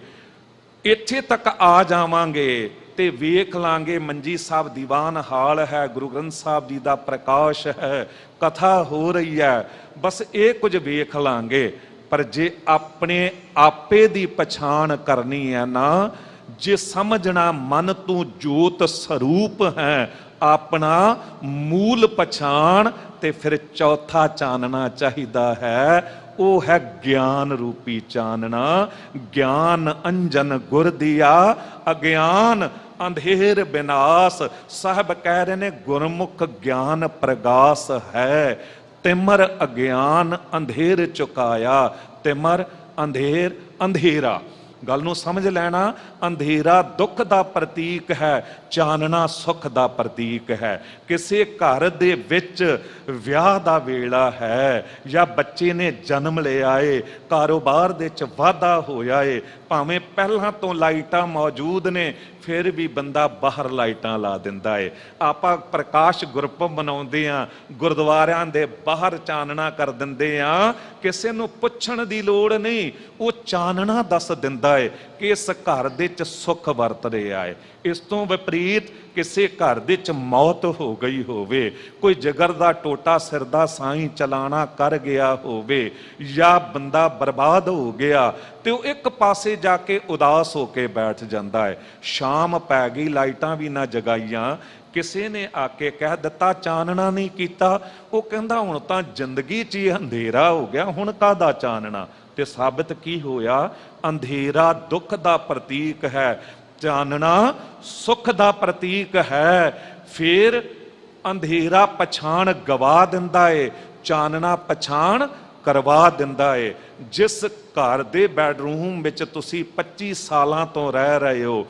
ਇੱਥੇ ਤੱਕ ਆ ਜਾਵਾਂਗੇ ਤੇ ਵੇਖ ਲਾਂਗੇ ਮੰਜੀ ਸਾਹਿਬ ਦੀਵਾਨ ਹਾਲ ਹੈ, ਗੁਰੂ ਗ੍ਰੰਥ ਸਾਹਿਬ ਜੀ ਦਾ ਪ੍ਰਕਾਸ਼ ਹੈ, ਕਥਾ ਹੋ ਰਹੀ ਹੈ, ਬਸ ਇਹ ਕੁਝ ਵੇਖ ਲਾਂਗੇ। ਪਰ ਜੇ ਆਪਣੇ ਆਪੇ ਦੀ ਪਛਾਣ ਕਰਨੀ ਹੈ ਨਾ, ਜੇ ਸਮਝਣਾ ਮਨ ਤੂੰ ਜੋਤ ਸਰੂਪ ਹੈ, ਆਪਣਾ ਮੂਲ ਪਛਾਣ, ਤੇ ਫਿਰ ਚੌਥਾ ਚਾਨਣਾ ਚਾਹੀਦਾ ਹੈ, ਉਹ ਹੈ ਗਿਆਨ ਰੂਪੀ ਚਾਨਣਾ। ਗਿਆਨ ਅੰਜਨ ਗੁਰ ਦੀਆ, ਅਗਿਆਨ ਅੰਧੇਰ ਬਿਨਾਸ਼। ਸਾਹਿਬ ਕਹਿ ਰਹੇ ਨੇ ਗੁਰਮੁਖ ਗਿਆਨ ਪ੍ਰਗਾਸ ਹੈ, ਤਿਮਰ ਅਗਿਆਨ ਅੰਧੇਰ ਚੁਕਾਇਆ। ਤਿਮਰ ਅੰਧੇਰ, ਅੰਧੇਰਾ, ਗੱਲ ਨੂੰ ਸਮਝ ਲੈਣਾ। ਅੰਧੇਰਾ ਦੁੱਖ ਦਾ ਪ੍ਰਤੀਕ ਹੈ, ਚਾਨਣਾ ਸੁੱਖ ਦਾ ਪ੍ਰਤੀਕ ਹੈ। ਕਿਸੇ ਘਰ ਦੇ ਵਿੱਚ ਵਿਆਹ ਦਾ ਵੇਲਾ ਹੈ ਜਾਂ ਬੱਚੇ ਨੇ ਜਨਮ ਲਿਆ ਏ, ਕਾਰੋਬਾਰ ਦੇ ਵਿੱਚ ਵਾਧਾ ਹੋਇਆ ਏ, ਭਾਵੇਂ ਪਹਿਲਾਂ ਤੋਂ ਲਾਈਟਾਂ ਮੌਜੂਦ ਨੇ ਫਿਰ ਵੀ ਬੰਦਾ ਬਾਹਰ ਲਾਈਟਾਂ ਲਾ ਦਿੰਦਾ ਏ। ਆਪਾਂ ਪ੍ਰਕਾਸ਼ ਗੁਰਪੁਰਬ ਮਨਾਉਂਦੇ ਆ, ਗੁਰਦੁਆਰਿਆਂ ਦੇ ਬਾਹਰ ਚਾਨਣਾ ਕਰ ਦਿੰਦੇ ਆ, ਕਿਸੇ ਨੂੰ ਪੁੱਛਣ ਦੀ ਲੋੜ ਨਹੀਂ, ਉਹ ਚਾਨਣਾ ਦੱਸ ਦਿੰਦਾ ਏ ਕਿ ਇਸ ਘਰ ਦੇ ਵਿੱਚ ਸੁੱਖ ਵਰਤ ਰਿਹਾ ਏ। ਇਸ ਤੋਂ ਵਿਪਰੀਤ ਕਿਸੇ ਘਰ ਦੇ ਵਿੱਚ ਮੌਤ ਹੋ ਗਈ ਹੋਵੇ, ਕੋਈ ਜਿਗਰ ਦਾ ਟੋਟਾ ਸਿਰ ਦਾ ਸਾਈਂ ਚਲਾਣਾ ਕਰ ਗਿਆ ਹੋਵੇ ਜਾਂ ਬੰਦਾ ਬਰਬਾਦ ਹੋ ਗਿਆ, ਤੇ ਉਹ ਇੱਕ ਪਾਸੇ ਜਾ ਕੇ ਉਦਾਸ ਹੋ ਕੇ ਬੈਠ ਜਾਂਦਾ ਹੈ। ਸ਼ਾਮ ਪੈ ਗਈ, ਲਾਈਟਾਂ ਵੀ ਨਾ ਜਗਾਈਆਂ, ਕਿਸੇ ਨੇ ਆ ਕੇ ਕਹਿ ਦਿੱਤਾ ਚਾਨਣਾ ਨਹੀਂ ਕੀਤਾ, ਉਹ ਕਹਿੰਦਾ ਹੁਣ ਤਾਂ ਜ਼ਿੰਦਗੀ 'ਚ ਹੀ ਅੰਧੇਰਾ ਹੋ ਗਿਆ, ਹੁਣ ਕਾਹਦਾ ਚਾਨਣਾ। ਤੇ ਸਾਬਿਤ ਕੀ ਹੋਇਆ? ਅੰਧੇਰਾ ਦੁੱਖ ਦਾ ਪ੍ਰਤੀਕ ਹੈ, ਚਾਨਣਾ ਸੁੱਖ ਦਾ ਪ੍ਰਤੀਕ ਹੈ। ਫਿਰ ਅੰਧੇਰਾ ਪਛਾਣ ਗਵਾ ਦਿੰਦਾ ਏ, ਚਾਨਣਾ ਪਛਾਣ ਕਰਵਾ ਦਿੰਦਾ ਏ। ਜਿਸ ਘਰ ਦੇ ਬੈਡਰੂਮ ਵਿੱਚ ਤੁਸੀਂ 25 ਸਾਲਾਂ ਤੋਂ ਰਹਿ ਰਹੇ ਹੋ,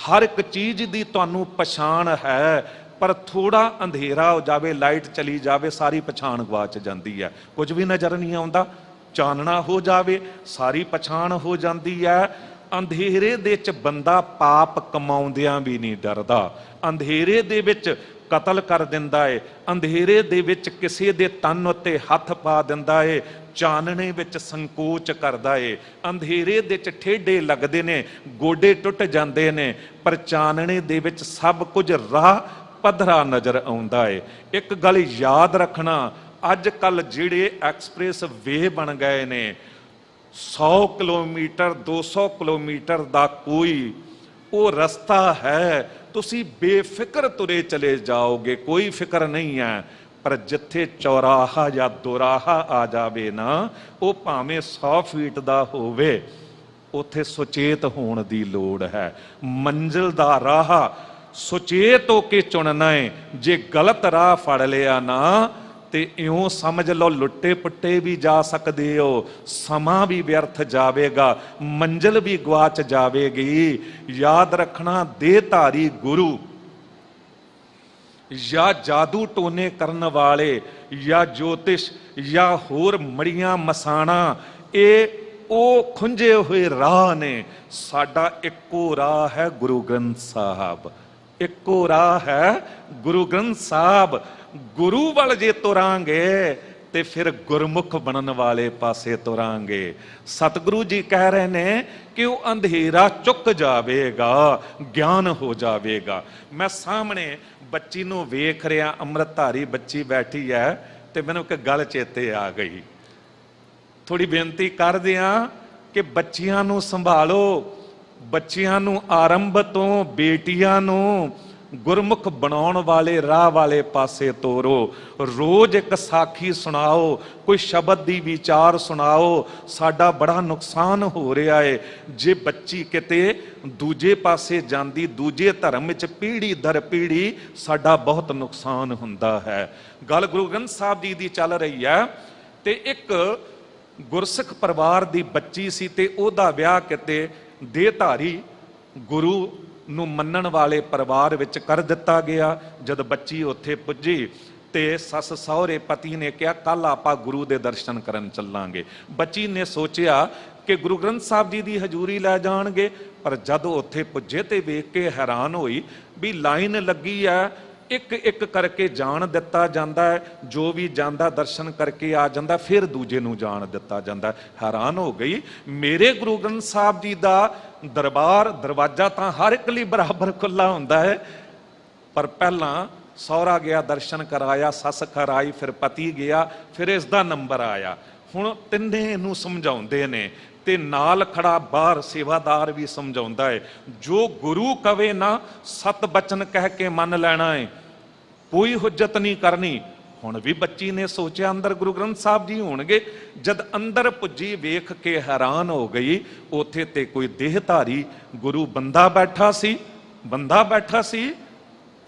ਹਰ ਇੱਕ ਚੀਜ਼ ਦੀ ਤੁਹਾਨੂੰ ਪਛਾਣ ਹੈ, ਪਰ ਥੋੜਾ ਅੰਧੇਰਾ ਹੋ ਜਾਵੇ, ਲਾਈਟ ਚਲੀ ਜਾਵੇ, ਸਾਰੀ ਪਛਾਣ ਗਵਾਚ ਜਾਂਦੀ ਹੈ, ਕੁਝ ਵੀ ਨਜ਼ਰ ਨਹੀਂ ਆਉਂਦਾ। ਚਾਨਣਾ ਹੋ ਜਾਵੇ, ਸਾਰੀ ਪਛਾਣ ਹੋ ਜਾਂਦੀ ਹੈ। ਅੰਧੇਰੇ ਦੇ ਵਿੱਚ ਬੰਦਾ ਪਾਪ ਕਮਾਉਂਦਿਆਂ ਵੀ ਨਹੀਂ ਡਰਦਾ, ਅੰਧੇਰੇ ਦੇ ਵਿੱਚ ਕਤਲ ਕਰ ਦਿੰਦਾ ਏ, ਅੰਧੇਰੇ ਦੇ ਵਿੱਚ ਕਿਸੇ ਦੇ ਤਨ ਉੱਤੇ ਹੱਥ ਪਾ ਦਿੰਦਾ ਏ, ਚਾਨਣੇ ਵਿੱਚ ਸੰਕੋਚ ਕਰਦਾ ਏ। ਅੰਧੇਰੇ ਦੇ ਵਿੱਚ ਠੇਡੇ ਲੱਗਦੇ ਨੇ, ਗੋਡੇ ਟੁੱਟ ਜਾਂਦੇ ਨੇ, ਪਰ ਚਾਨਣੇ ਦੇ ਵਿੱਚ ਸਭ ਕੁਝ ਰਾਹ ਪੱਧਰਾ ਨਜ਼ਰ ਆਉਂਦਾ ਏ। ਇੱਕ ਗੱਲ ਯਾਦ ਰੱਖਣਾ, ਅੱਜ ਕੱਲ ਜਿਹੜੇ ਐਕਸਪ੍ਰੈਸ ਵੇ ਬਣ ਗਏ ਨੇ, 100 ਕਿਲੋਮੀਟਰ 200 ਕਿਲੋਮੀਟਰ ਦਾ ਕੋਈ ਉਹ ਰਸਤਾ ਹੈ, ਤੁਸੀਂ ਬੇਫਿਕਰ ਤੁਰੇ ਚਲੇ ਜਾਓਗੇ, ਕੋਈ ਫਿਕਰ ਨਹੀਂ ਹੈ। ਪਰ ਜਿੱਥੇ ਚੌਰਾਹਾ ਜਾਂ ਦੁਰਾਹਾ ਆ ਜਾਵੇ ਨਾ, ਉਹ ਭਾਵੇਂ 100 ਫੀਟ ਦਾ ਹੋਵੇ, ਉੱਥੇ ਸੁਚੇਤ ਹੋਣ ਦੀ ਲੋੜ ਹੈ। ਮੰਜ਼ਿਲ ਦਾ ਰਾਹ ਸੁਚੇਤ ਹੋ ਕੇ ਚੁਣਨਾ ਹੈ। ਜੇ ਗਲਤ ਰਾਹ ਫੜ ਲਿਆ ਨਾ ਤੇ ਇਉਂ ਸਮਝ ਲਓ ਲੁੱਟੇ ਪੁੱਟੇ ਵੀ ਜਾ ਸਕਦੇ ਹੋ, ਸਮਾਂ ਵੀ ਵਿਅਰਥ ਜਾਵੇਗਾ, ਮੰਜ਼ਿਲ ਵੀ ਗਵਾਚ ਜਾਵੇਗੀ। ਯਾਦ ਰੱਖਣਾ, ਦੇਹਧਾਰੀ ਗੁਰੂ ਜਾਂ ਜਾਦੂ ਟੋਨੇ ਕਰਨ ਵਾਲੇ ਜਾਂ ਜੋਤਿਸ਼ ਜਾਂ ਹੋਰ ਮੜੀਆਂ ਮਸਾਣਾ, ਇਹ ਉਹ ਖੁੰਝੇ ਹੋਏ ਰਾਹ ਨੇ। ਸਾਡਾ ਇੱਕੋ ਰਾਹ ਹੈ ਗੁਰੂ ਗ੍ਰੰਥ ਸਾਹਿਬ, ਇੱਕੋ ਰਾਹ ਹੈ ਗੁਰੂ ਗ੍ਰੰਥ ਸਾਹਿਬ। ਗੁਰੂ ਵੱਲ ਜੇ ਤੁਰਾਂਗੇ ਤੇ ਫਿਰ ਗੁਰਮੁਖ ਬਣਨ ਵਾਲੇ ਪਾਸੇ ਤੁਰਾਂਗੇ। ਸਤਿਗੁਰੂ ਜੀ ਕਹਿ ਰਹੇ ਨੇ ਕਿ ਉਹ ਅੰਧੇਰਾ ਚੁੱਕ ਜਾਵੇਗਾ, ਗਿਆਨ ਹੋ ਜਾਵੇਗਾ। ਮੈਂ ਸਾਹਮਣੇ ਬੱਚੀ ਨੂੰ ਵੇਖ ਰਿਹਾ, ਅੰਮ੍ਰਿਤਧਾਰੀ ਬੱਚੀ ਬੈਠੀ ਹੈ, ਤੇ ਮੈਨੂੰ ਇੱਕ ਗੱਲ ਚੇਤੇ ਆ ਗਈ। ਥੋੜੀ ਬੇਨਤੀ ਕਰਦੇ ਆ ਕਿ ਬੱਚੀਆਂ ਨੂੰ ਸੰਭਾਲੋ, ਬੱਚਿਆਂ ਨੂੰ ਆਰੰਭ ਤੋਂ ਬੇਟੀਆਂ ਨੂੰ ਗੁਰਮੁਖ ਬਣਾਉਣ ਵਾਲੇ ਰਾਹ ਵਾਲੇ ਪਾਸੇ ਤੋਰੋ। ਰੋਜ਼ ਇੱਕ ਸਾਖੀ ਸੁਣਾਓ, ਕੋਈ ਸ਼ਬਦ ਦੀ ਵਿਚਾਰ ਸੁਣਾਓ। ਸਾਡਾ ਬੜਾ ਨੁਕਸਾਨ ਹੋ ਰਿਹਾ ਹੈ ਜੇ ਬੱਚੀ ਕਿਤੇ ਦੂਜੇ ਪਾਸੇ ਜਾਂਦੀ, ਦੂਜੇ ਧਰਮ ਵਿੱਚ ਪੀੜ੍ਹੀ ਦਰ ਪੀੜ੍ਹੀ ਸਾਡਾ ਬਹੁਤ ਨੁਕਸਾਨ ਹੁੰਦਾ ਹੈ। ਗੱਲ ਗੁਰੂ ਗ੍ਰੰਥ ਸਾਹਿਬ ਜੀ ਦੀ ਚੱਲ ਰਹੀ ਹੈ, ਤੇ ਇੱਕ ਗੁਰਸਿੱਖ ਪਰਿਵਾਰ ਦੀ ਬੱਚੀ ਸੀ, ਤੇ ਉਹਦਾ ਵਿਆਹ ਕਿਤੇ ਦੇਹਧਾਰੀ ਗੁਰੂ ਨੂੰ ਮੰਨਣ ਵਾਲੇ ਪਰਿਵਾਰ ਵਿੱਚ ਕਰ ਦਿੱਤਾ ਗਿਆ। ਜਦ ਬੱਚੀ ਉੱਥੇ ਪੁੱਜੀ ਤੇ ਸੱਸ ਸਹੁਰੇ ਪਤੀ ਨੇ ਕਿਹਾ ਕੱਲ ਆਪਾਂ ਗੁਰੂ ਦੇ ਦਰਸ਼ਨ ਕਰਨ ਚੱਲਾਂਗੇ। ਬੱਚੀ ਨੇ ਸੋਚਿਆ ਕਿ ਗੁਰੂ ਗ੍ਰੰਥ ਸਾਹਿਬ ਜੀ ਦੀ ਹਜ਼ੂਰੀ ਲੈ ਜਾਣਗੇ, ਪਰ ਜਦ ਉੱਥੇ ਪੁੱਜੇ ਤੇ ਵੇਖ ਕੇ ਹੈਰਾਨ ਹੋਈ ਵੀ ਲਾਈਨ ਲੱਗੀ ਹੈ, ਇੱਕ ਇੱਕ ਕਰਕੇ ਜਾਣ ਦਿੱਤਾ ਜਾਂਦਾ ਹੈ, ਜੋ ਵੀ ਜਾਂਦਾ ਦਰਸ਼ਨ ਕਰਕੇ ਆ ਜਾਂਦਾ, ਫਿਰ ਦੂਜੇ ਨੂੰ ਜਾਣ ਦਿੱਤਾ ਜਾਂਦਾ। ਹੈਰਾਨ ਹੋ ਗਈ, ਮੇਰੇ ਗੁਰੂ ਗ੍ਰੰਥ ਸਾਹਿਬ ਜੀ ਦਾ ਦਰਵਾਜ਼ਾ ਤਾਂ ਹਰ ਇੱਕ ਲਈ ਬਰਾਬਰ ਖੁੱਲਾ ਹੁੰਦਾ ਹੈ, ਪਰ ਪਹਿਲਾਂ ਸਹੁਰਾ ਗਿਆ ਦਰਸ਼ਨ ਕਰਾਇਆ, ਸੱਸ ਕਰਾਈ, ਫਿਰ ਪਤੀ ਗਿਆ, ਫਿਰ ਇਸ ਦਾ ਨੰਬਰ ਆਇਆ। ਹੁਣ ਤਿੰਨੇ ਇਹਨੂੰ ਸਮਝਾਉਂਦੇ ਨੇ, ਤੇ ਨਾਲ ਖੜਾ ਬਾਹਰ ਸੇਵਾਦਾਰ ਵੀ ਸਮਝਾਉਂਦਾ ਹੈ, ਜੋ ਗੁਰੂ ਕਵੇ ਨਾ ਸਤ ਬਚਨ ਕਹਿ ਕੇ ਮੰਨ ਲੈਣਾ ਹੈ, ਕੋਈ ਹੁਜਤ ਨਹੀਂ ਕਰਨੀ। ਹੁਣ ਵੀ ਬੱਚੀ ਨੇ ਸੋਚਿਆ ਅੰਦਰ ਗੁਰੂ ਗ੍ਰੰਥ ਸਾਹਿਬ ਜੀ ਹੋਣਗੇ। ਜਦ ਅੰਦਰ ਪੁੱਜੀ ਵੇਖ ਕੇ ਹੈਰਾਨ ਹੋ ਗਈ, ਉੱਥੇ ਤੇ ਕੋਈ ਦੇਹਧਾਰੀ ਗੁਰੂ ਬੰਦਾ ਬੈਠਾ ਸੀ।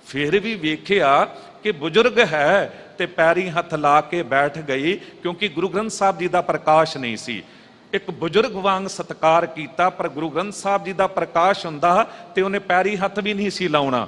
ਫਿਰ ਵੀ ਵੇਖਿਆ ਕਿ ਬਜ਼ੁਰਗ ਹੈ, ਤੇ ਪੈਰੀ ਹੱਥ ਲਾ ਕੇ ਬੈਠ ਗਈ, ਕਿਉਂਕਿ ਗੁਰੂ ਗ੍ਰੰਥ ਸਾਹਿਬ ਜੀ ਦਾ ਪ੍ਰਕਾਸ਼ ਨਹੀਂ ਸੀ। ਇੱਕ ਬਜ਼ੁਰਗ ਵਾਂਗ ਸਤਿਕਾਰ ਕੀਤਾ, ਪਰ ਗੁਰੂ ਗ੍ਰੰਥ ਸਾਹਿਬ ਜੀ ਦਾ ਪ੍ਰਕਾਸ਼ ਹੁੰਦਾ ਤੇ ਉਹਨੇ ਪੈਰੀ ਹੱਥ ਵੀ ਨਹੀਂ ਸੀ ਲਾਉਣਾ,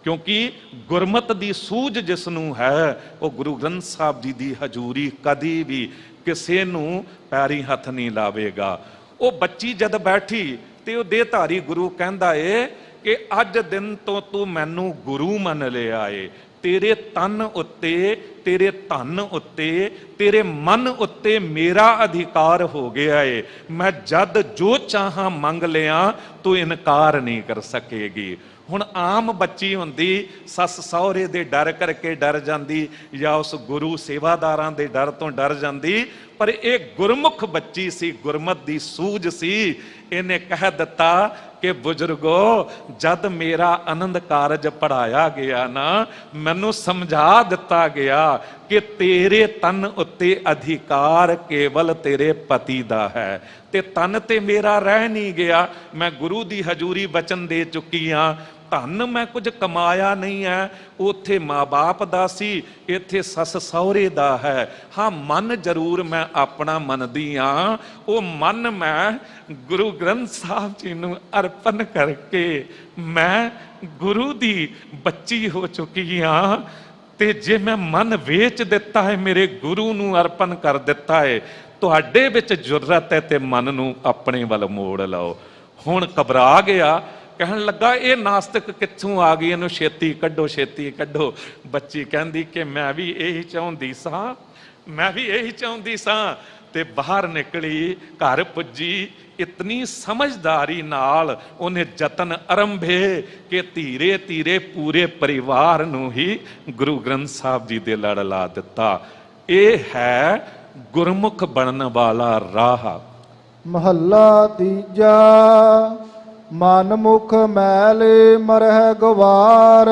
ਕਿਉਂਕਿ ਗੁਰਮਤ ਦੀ ਸੂਝ ਜਿਸ ਨੂੰ ਹੈ ਉਹ ਗੁਰੂ ਗ੍ਰੰਥ ਸਾਹਿਬ ਜੀ ਦੀ ਹਜ਼ੂਰੀ ਕਦੀ ਵੀ ਕਿਸੇ ਨੂੰ ਪੈਰੀ ਹੱਥ ਨਹੀਂ ਲਾਵੇਗਾ। ਉਹ ਬੱਚੀ ਜਦ ਬੈਠੀ ਤੇ ਉਹ ਦੇਹਧਾਰੀ ਗੁਰੂ ਕਹਿੰਦਾ ਏ ਕਿ ਅੱਜ ਦਿਨ ਤੋਂ ਤੂੰ ਮੈਨੂੰ ਗੁਰੂ ਮੰਨ ਲਿਆ ਏ, ਤੇਰੇ ਤਨ ਉੱਤੇ, ਤੇਰੇ ਧਨ ਉੱਤੇ, ਤੇਰੇ ਮਨ ਉੱਤੇ ਮੇਰਾ ਅਧਿਕਾਰ ਹੋ ਗਿਆ ਏ। ਮੈਂ ਜਦ ਜੋ ਚਾਹਾਂ ਮੰਗ ਲਿਆ ਤੂੰ ਇਨਕਾਰ ਨਹੀਂ ਕਰ ਸਕੇਗੀ। ਹੁਣ ਆਮ ਬੱਚੀ ਹੁੰਦੀ ਸੱਸ ਸਹੁਰੇ ਦੇ ਡਰ ਕਰਕੇ ਡਰ ਜਾਂਦੀ, ਜਾਂ ਉਸ ਗੁਰੂ ਸੇਵਾਦਾਰਾਂ ਦੇ ਡਰ ਤੋਂ ਡਰ ਜਾਂਦੀ, ਪਰ ਇਹ ਗੁਰਮੁਖ ਬੱਚੀ ਸੀ, ਗੁਰਮਤ ਦੀ ਸੂਝ ਸੀ। ਇਹਨੇ ਕਹਿ ਦਿੱਤਾ ਕਿ ਬਜ਼ੁਰਗੋ, ਜਦ ਮੇਰਾ ਆਨੰਦ ਕਾਰਜ ਪੜਾਇਆ ਗਿਆ ਨਾ, ਮੈਨੂੰ ਸਮਝਾ ਦਿੱਤਾ ਗਿਆ ਕਿ ਤੇਰੇ ਤਨ ਉੱਤੇ ਅਧਿਕਾਰ ਕੇਵਲ ਤੇਰੇ ਪਤੀ ਦਾ ਹੈ, ਤੇ ਤਨ ਤੇ ਮੇਰਾ ਰਹਿ ਨਹੀਂ ਗਿਆ। ਮੈਂ ਗੁਰੂ ਦੀ ਹਜ਼ੂਰੀ ਬਚਨ ਦੇ ਚੁੱਕੀ ਹਾਂ, ਧਨ ਮੈਂ ਕੁਝ ਕਮਾਇਆ ਨਹੀਂ ਹੈ, ਉੱਥੇ ਮਾਂ-ਬਾਪ ਦਾ ਸੀ, ਇੱਥੇ ਸੱਸ ਸਹੁਰੇ ਦਾ ਹੈ। ਹਾਂ, ਮਨ ਜ਼ਰੂਰ ਮੈਂ ਆਪਣਾ ਮੰਨਦੀ ਹਾਂ, ਉਹ ਮਨ ਮੈਂ ਗੁਰੂ ਗ੍ਰੰਥ ਸਾਹਿਬ ਜੀ ਨੂੰ ਅਰਪਣ ਕਰਕੇ ਮੈਂ ਗੁਰੂ ਦੀ ਬੱਚੀ ਹੋ ਚੁੱਕੀ ਹਾਂ। ਤੇ ਜੇ ਮੈਂ ਮਨ ਵੇਚ ਦਿੱਤਾ ਹੈ, ਮੇਰੇ ਗੁਰੂ ਨੂੰ ਅਰਪਣ ਕਰ ਦਿੱਤਾ ਹੈ, ਤੁਹਾਡੇ ਵਿੱਚ ਜੁਰਤ ਹੈ ਤੇ ਮਨ ਨੂੰ ਆਪਣੇ ਵੱਲ ਮੋੜ ਲਓ। ਹੁਣ ਘਬਰਾ ਗਿਆ, ਕਹਿਣ ਲੱਗਾ ਇਹ ਨਾਸਤਿਕ ਕਿੱਥੋਂ ਆ ਗਈ, ਇਹਨੂੰ ਛੇਤੀ ਕੱਢੋ, ਛੇਤੀ ਕੱਢੋ। ਬੱਚੀ ਕਹਿੰਦੀ ਕਿ ਮੈਂ ਵੀ ਇਹੀ ਚਾਹੁੰਦੀ ਸਾਂ, ਮੈਂ ਵੀ ਇਹੀ ਚਾਹੁੰਦੀ ਸਾਂ। ਤੇ ਬਾਹਰ ਨਿਕਲੀ, ਘਰ ਪੁੱਜੀ, ਇਤਨੀ ਸਮਝਦਾਰੀ ਨਾਲ ਉਹਨੇ ਯਤਨ ਆਰੰਭੇ ਕਿ ਧੀਰੇ ਧੀਰੇ ਪੂਰੇ ਪਰਿਵਾਰ ਨੂੰ ਹੀ ਗੁਰੂ ਗ੍ਰੰਥ ਸਾਹਿਬ ਜੀ ਦੇ ਲੜ ਲਾ ਦਿੱਤਾ। ਇਹ ਹੈ ਗੁਰਮੁਖ ਬਣਨ ਵਾਲਾ ਰਾਹ। ਮਹੱਲਾ ਤੀਜਾ। ਮਨ ਮੁਖ ਮੈਲੇ ਮਰਹਿ ਗਵਾਰ।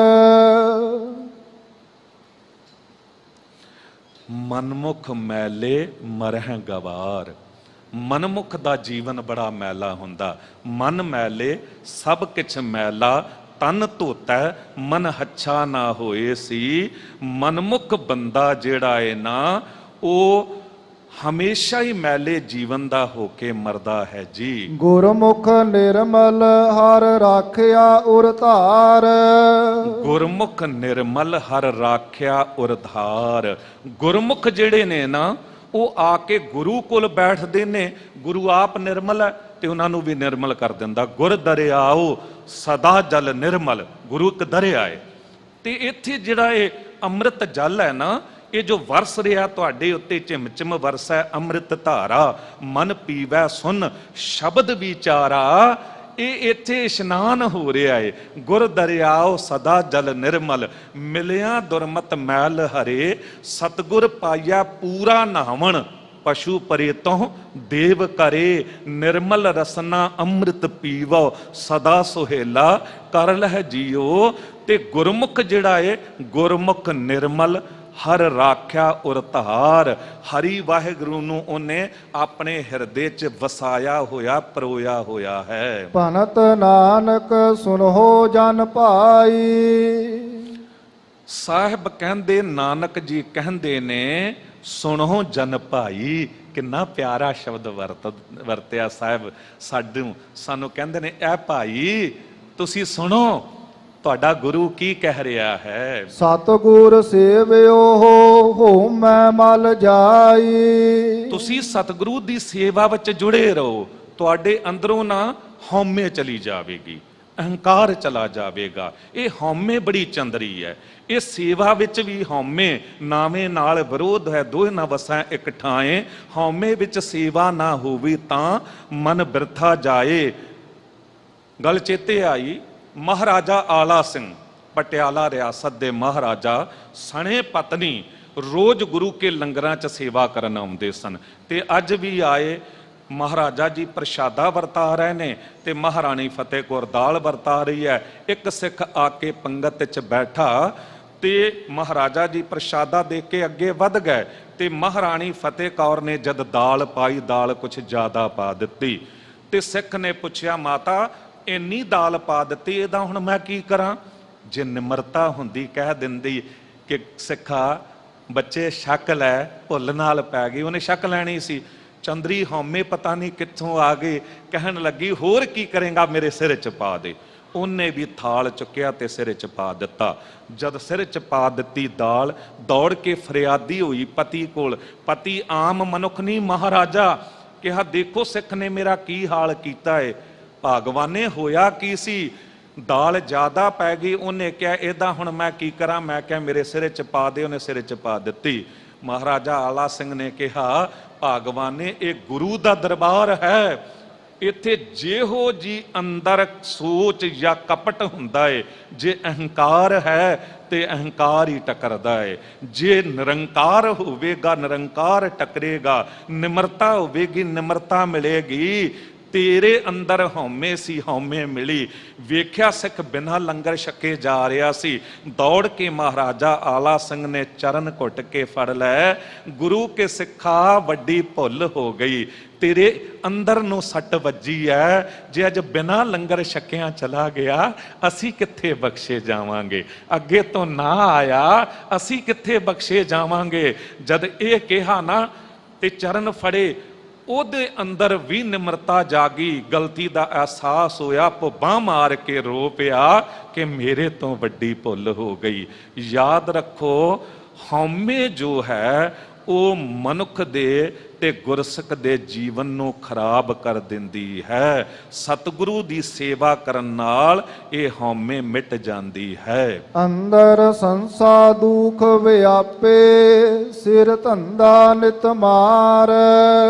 ਮਨਮੁਖ ਮੈਲੇ ਮਰਹਿ ਗਵਾਰ। ਮਨਮੁਖ ਦਾ ਜੀਵਨ ਬੜਾ ਮੈਲਾ ਹੁੰਦਾ। ਮਨ ਮੈਲੇ ਸਭ ਕਿਛ ਮੈਲਾ, ਤਨ ਧੋਤੈ ਮਨ ਹੱਛਾ ਨਾ ਹੋਏ ਸੀ। ਮਨਮੁਖ ਬੰਦਾ ਜਿਹੜਾ ਹੈ ਨਾ, ਉਹ ਹਮੇਸ਼ਾ ਹੀ ਮੈਲੇ ਜੀਵਨ ਦਾ ਹੋ ਕੇ ਮਰਦਾ ਹੈ ਜੀ। ਗੁਰਮੁਖ ਨਿਰਮਲ ਹਰ ਰਾਖਿਆ ਉਰ ਧਾਰ। ਗੁਰਮੁਖ ਨਿਰਮਲ ਹਰ ਰਾਖਿਆ ਉਰ ਧਾਰ। ਗੁਰਮੁਖ ਜਿਹੜੇ ਨੇ ਨਾ, ਉਹ ਆ ਕੇ ਗੁਰੂ ਕੋਲ ਬੈਠਦੇ ਨੇ। ਗੁਰੂ ਆਪ ਨਿਰਮਲ ਹੈ ਤੇ ਉਹਨਾਂ ਨੂੰ ਵੀ ਨਿਰਮਲ ਕਰ ਦਿੰਦਾ। ਗੁਰ ਦਰਿਆਓ ਸਦਾ ਜਲ ਨਿਰਮਲ। ਗੁਰੂ ਇੱਕ ਦਰਿਆ ਹੈ, ਤੇ ਇੱਥੇ ਜਿਹੜਾ ਇਹ ਅੰਮ੍ਰਿਤ ਜਲ ਹੈ ਨਾ, ਇਹ ਜੋ ਵਰਸ ਰਿਹਾ ਤੁਹਾਡੇ ਉੱਤੇ, ਝਿਮ ਝਿਮ ਵਰਸੈ ਅੰਮ੍ਰਿਤ ਧਾਰਾ, ਮਨ ਪੀਵੈ ਸੁਨ ਸ਼ਬਦ ਵਿਚਾਰਾ। ਇਹ ਇੱਥੇ ਇਸ਼ਨਾਨ ਹੋ ਰਿਹਾ ਹੈ। ਗੁਰ ਦਰਿਆਓ ਸਦਾ ਜਲ ਨਿਰਮਲ, ਮਿਲਿਆ ਦੁਰਮਤ ਮੈਲ ਹਰੇ, ਸਤਗੁਰ ਪਾਇਆ ਪੂਰਾ ਨਾਵਣ, ਪਸ਼ੂ ਪਰੇ ਤੋਂ ਦੇਵ ਕਰੇ, ਨਿਰਮਲ ਰਸਨਾ ਅੰਮ੍ਰਿਤ ਪੀਵੋ, ਸਦਾ ਸੁਹੇਲਾ ਕਰ ਲਹਿ ਜੀਓ। ਤੇ ਗੁਰਮੁਖ ਜਿਹੜਾ ਹੈ, ਗੁਰਮੁਖ ਨਿਰਮਲ ਹਰ ਰਾਖਿਆ ਉਰ ਧਾਰ। ਹਰੀ ਵਾਹਿਗੁਰੂ ਨੂੰ ਉਹਨੇ ਆਪਣੇ ਹਿਰਦੇ 'ਚ ਵਸਾਇਆ ਹੋਇਆ, ਪਰੋਇਆ ਹੋਇਆ ਹੈ। ਭਨਤ ਨਾਨਕ ਸੁਨਹੁ ਜਨ ਭਾਈ। ਸਾਹਿਬ ਕਹਿੰਦੇ, ਨਾਨਕ ਜੀ ਕਹਿੰਦੇ ਨੇ, ਸੁਣੋ ਜਨ ਭਾਈ। ਕਿੰਨਾ ਪਿਆਰਾ ਸ਼ਬਦ ਵਰਤਿਆ ਸਾਹਿਬ ਸਾਨੂੰ ਕਹਿੰਦੇ ਨੇ, ਐ ਭਾਈ ਤੁਸੀਂ ਸੁਣੋ, ਤੁਹਾਡਾ ਗੁਰੂ ਕੀ ਕਹਿ ਰਿਹਾ ਹੈ। ਸਤਿਗੁਰ ਸੇਵਿਓ ਹੋਮੈ ਮਲ ਜਾਈ। ਤੁਸੀਂ ਸਤਿਗੁਰੂ ਦੀ ਸੇਵਾ ਵਿੱਚ ਜੁੜੇ ਰਹੋ, ਤੁਹਾਡੇ ਅੰਦਰੋਂ ਨਾ ਹਉਮੈ ਚਲੀ ਜਾਵੇਗੀ, ਅਹੰਕਾਰ ਚਲਾ ਜਾਵੇਗਾ। ਇਹ ਹਉਮੈ ਬੜੀ ਚੰਦਰੀ ਹੈ। ਇਹ ਸੇਵਾ ਵਿੱਚ ਵੀ ਹਉਮੈ, ਨਾਵੇਂ ਨਾਲ ਵਿਰੋਧ ਹੈ, ਦੋਹ ਨਾ ਵਸੈ ਇਕ ਠਾਏ। ਹਉਮੈ ਵਿੱਚ ਸੇਵਾ ਨਾ ਹੋਵੇ ਤਾਂ ਮਨ ਬਿਰਥਾ ਜਾਏ। ਗੱਲ ਚੇਤੇ ਆਈ, ਮਹਾਰਾਜਾ ਆਲਾ ਸਿੰਘ, ਪਟਿਆਲਾ ਰਿਆਸਤ ਦੇ ਮਹਾਰਾਜਾ, ਸਣੇ ਪਤਨੀ ਰੋਜ਼ ਗੁਰੂ ਕੇ ਲੰਗਰਾਂ 'ਚ ਸੇਵਾ ਕਰਨ ਆਉਂਦੇ ਸਨ। ਤੇ ਅੱਜ ਵੀ ਆਏ। ਮਹਾਰਾਜਾ ਜੀ ਪ੍ਰਸ਼ਾਦਾ ਵਰਤਾ ਰਹੇ ਨੇ ਤੇ ਮਹਾਰਾਣੀ ਫਤਿਹ ਕੌਰ ਦਾਲ ਵਰਤਾ ਰਹੀ ਹੈ। ਇੱਕ ਸਿੱਖ ਆ ਕੇ ਪੰਗਤ 'ਚ ਬੈਠਾ ਤੇ ਮਹਾਰਾਜਾ ਜੀ ਪ੍ਰਸ਼ਾਦਾ ਦੇ ਕੇ ਅੱਗੇ ਵੱਧ ਗਏ, ਤੇ ਮਹਾਰਾਣੀ ਫਤਿਹ ਕੌਰ ਨੇ ਜਦ ਦਾਲ ਪਾਈ, ਦਾਲ ਕੁਛ ਜ਼ਿਆਦਾ ਪਾ ਦਿੱਤੀ। ਤੇ ਸਿੱਖ ਨੇ ਪੁੱਛਿਆ, ਮਾਤਾ ਇੰਨੀ ਦਾਲ ਪਾ ਦਿੱਤੀ, ਇਹਦਾ ਹੁਣ ਮੈਂ ਕੀ ਕਰਾਂ? ਜੇ ਨਿਮਰਤਾ ਹੁੰਦੀ ਕਹਿ ਦਿੰਦੀ ਕਿ ਸਿੱਖਾ ਬੱਚੇ ਸ਼ੱਕ ਲੈ, ਭੁੱਲ ਨਾਲ ਪੈ ਗਈ। ਉਹਨੇ ਸ਼ੱਕ ਲੈਣੀ ਸੀ। ਚੰਦਰੀ ਹਉਮੈ ਪਤਾ ਨਹੀਂ ਕਿੱਥੋਂ ਆ ਗਏ, ਕਹਿਣ ਲੱਗੀ ਹੋਰ ਕੀ ਕਰੇਗਾ, ਮੇਰੇ ਸਿਰ 'ਚ ਪਾ ਦੇ। ਉਹਨੇ ਵੀ ਥਾਲ ਚੁੱਕਿਆ ਤੇ ਸਿਰ 'ਚ ਪਾ ਦਿੱਤਾ। ਜਦ ਸਿਰ 'ਚ ਪਾ ਦਿੱਤੀ ਦਾਲ, ਦੌੜ ਕੇ ਫਰਿਆਦੀ ਹੋਈ ਪਤੀ ਕੋਲ। ਪਤੀ ਆਮ ਮਨੁੱਖ ਨਹੀਂ, ਮਹਾਰਾਜਾ। ਕਿਹਾ ਦੇਖੋ ਸਿੱਖ ਨੇ ਮੇਰਾ ਕੀ ਹਾਲ ਕੀਤਾ ਏ। ਭਗਵਾਨੇ ਹੋਇਆ ਕੀ ਸੀ, ਦਾਲ ਜ਼ਿਆਦਾ ਪੈ ਗਈ। ਉਹਨੇ ਕਿਹਾ ਇਹਦਾ ਹੁਣ ਮੈਂ ਕੀ ਕਰਾਂ। ਮੈਂ ਕਿਹਾ ਮੇਰੇ ਸਿਰ 'ਚ ਪਾ ਦੇ। ਉਹਨੇ ਸਿਰ 'ਚ ਪਾ ਦਿੱਤੀ। ਮਹਾਰਾਜਾ ਆਲਾ ਸਿੰਘ ਨੇ ਕਿਹਾ ਭਗਵਾਨੇ ਇਹ ਗੁਰੂ ਦਾ ਦਰਬਾਰ ਹੈ, ਇੱਥੇ ਜਿਹੋ ਜੀ ਅੰਦਰ ਸੋਚ ਜਾਂ ਕਪਟ ਹੁੰਦਾ ਏ, ਜੇ ਅਹੰਕਾਰ ਹੈ ਤੇ ਅਹੰਕਾਰ ਹੀ ਟਕਰਦਾ ਏ। ਜੇ ਨਿਰੰਕਾਰ ਹੋਵੇਗਾ ਨਿਰੰਕਾਰ ਟਕਰੇਗਾ, ਨਿਮਰਤਾ ਹੋਵੇਗੀ ਨਿਮਰਤਾ ਮਿਲੇਗੀ। ਤੇਰੇ ਅੰਦਰ ਹਉਮੈ ਸੀ, ਹਉਮੈ ਮਿਲੀ। ਵੇਖਿਆ ਸਿੱਖ ਬਿਨਾਂ ਲੰਗਰ ਛਕੇ ਜਾ ਰਿਹਾ ਸੀ। ਦੌੜ ਕੇ ਮਹਾਰਾਜਾ ਆਲਾ ਸਿੰਘ ਨੇ ਚਰਨ ਘੁੱਟ ਕੇ ਫੜ ਲੈ, ਗੁਰੂ ਕੇ ਸਿੱਖਾ ਵੱਡੀ ਭੁੱਲ ਹੋ ਗਈ। ਤੇਰੇ ਅੰਦਰ ਨੂੰ ਸੱਟ ਵੱਜੀ ਹੈ। ਜੇ ਅੱਜ ਬਿਨਾਂ ਲੰਗਰ ਛਕਿਆਂ ਚਲਾ ਗਿਆ, ਅਸੀਂ ਕਿੱਥੇ ਬਖਸ਼ੇ ਜਾਵਾਂਗੇ। ਅੱਗੇ ਤੋਂ ਨਾ ਆਇਆ, ਅਸੀਂ ਕਿੱਥੇ ਬਖਸ਼ੇ ਜਾਵਾਂਗੇ। ਜਦ ਇਹ ਕਿਹਾ ਨਾ ਤੇ ਚਰਨ ਫੜੇ, ਉਹਦੇ ਅੰਦਰ ਵੀ ਨਿਮਰਤਾ ਜਾਗੀ, ਗਲਤੀ ਦਾ ਅਹਿਸਾਸ ਹੋਇਆ। ਬਾਂਹ ਮਾਰ ਕੇ ਰੋ ਪਿਆ ਕਿ ਮੇਰੇ ਤੋਂ ਵੱਡੀ ਭੁੱਲ ਹੋ ਗਈ। ਯਾਦ ਰੱਖੋ ਹਉਮੈ ਜੋ ਹੈ ਉਹ ਮਨੁੱਖ ਦੇ ਤੇ ਗੁਰਸਿੱਖ ਦੇ ਜੀਵਨ ਨੂੰ ਖਰਾਬ ਕਰ ਦਿੰਦੀ ਹੈ। ਸਤਿਗੁਰੂ ਦੀ ਸੇਵਾ ਕਰਨ ਨਾਲ ਇਹ ਹਉਮੈ ਮਿਟ ਜਾਂਦੀ ਹੈ। ਅੰਦਰ ਸੰਸਾ ਦੁਖ ਵਿਆਪੇ, ਸਿਰ ਧੰਦਾ ਨਿਤ ਮਾਰ।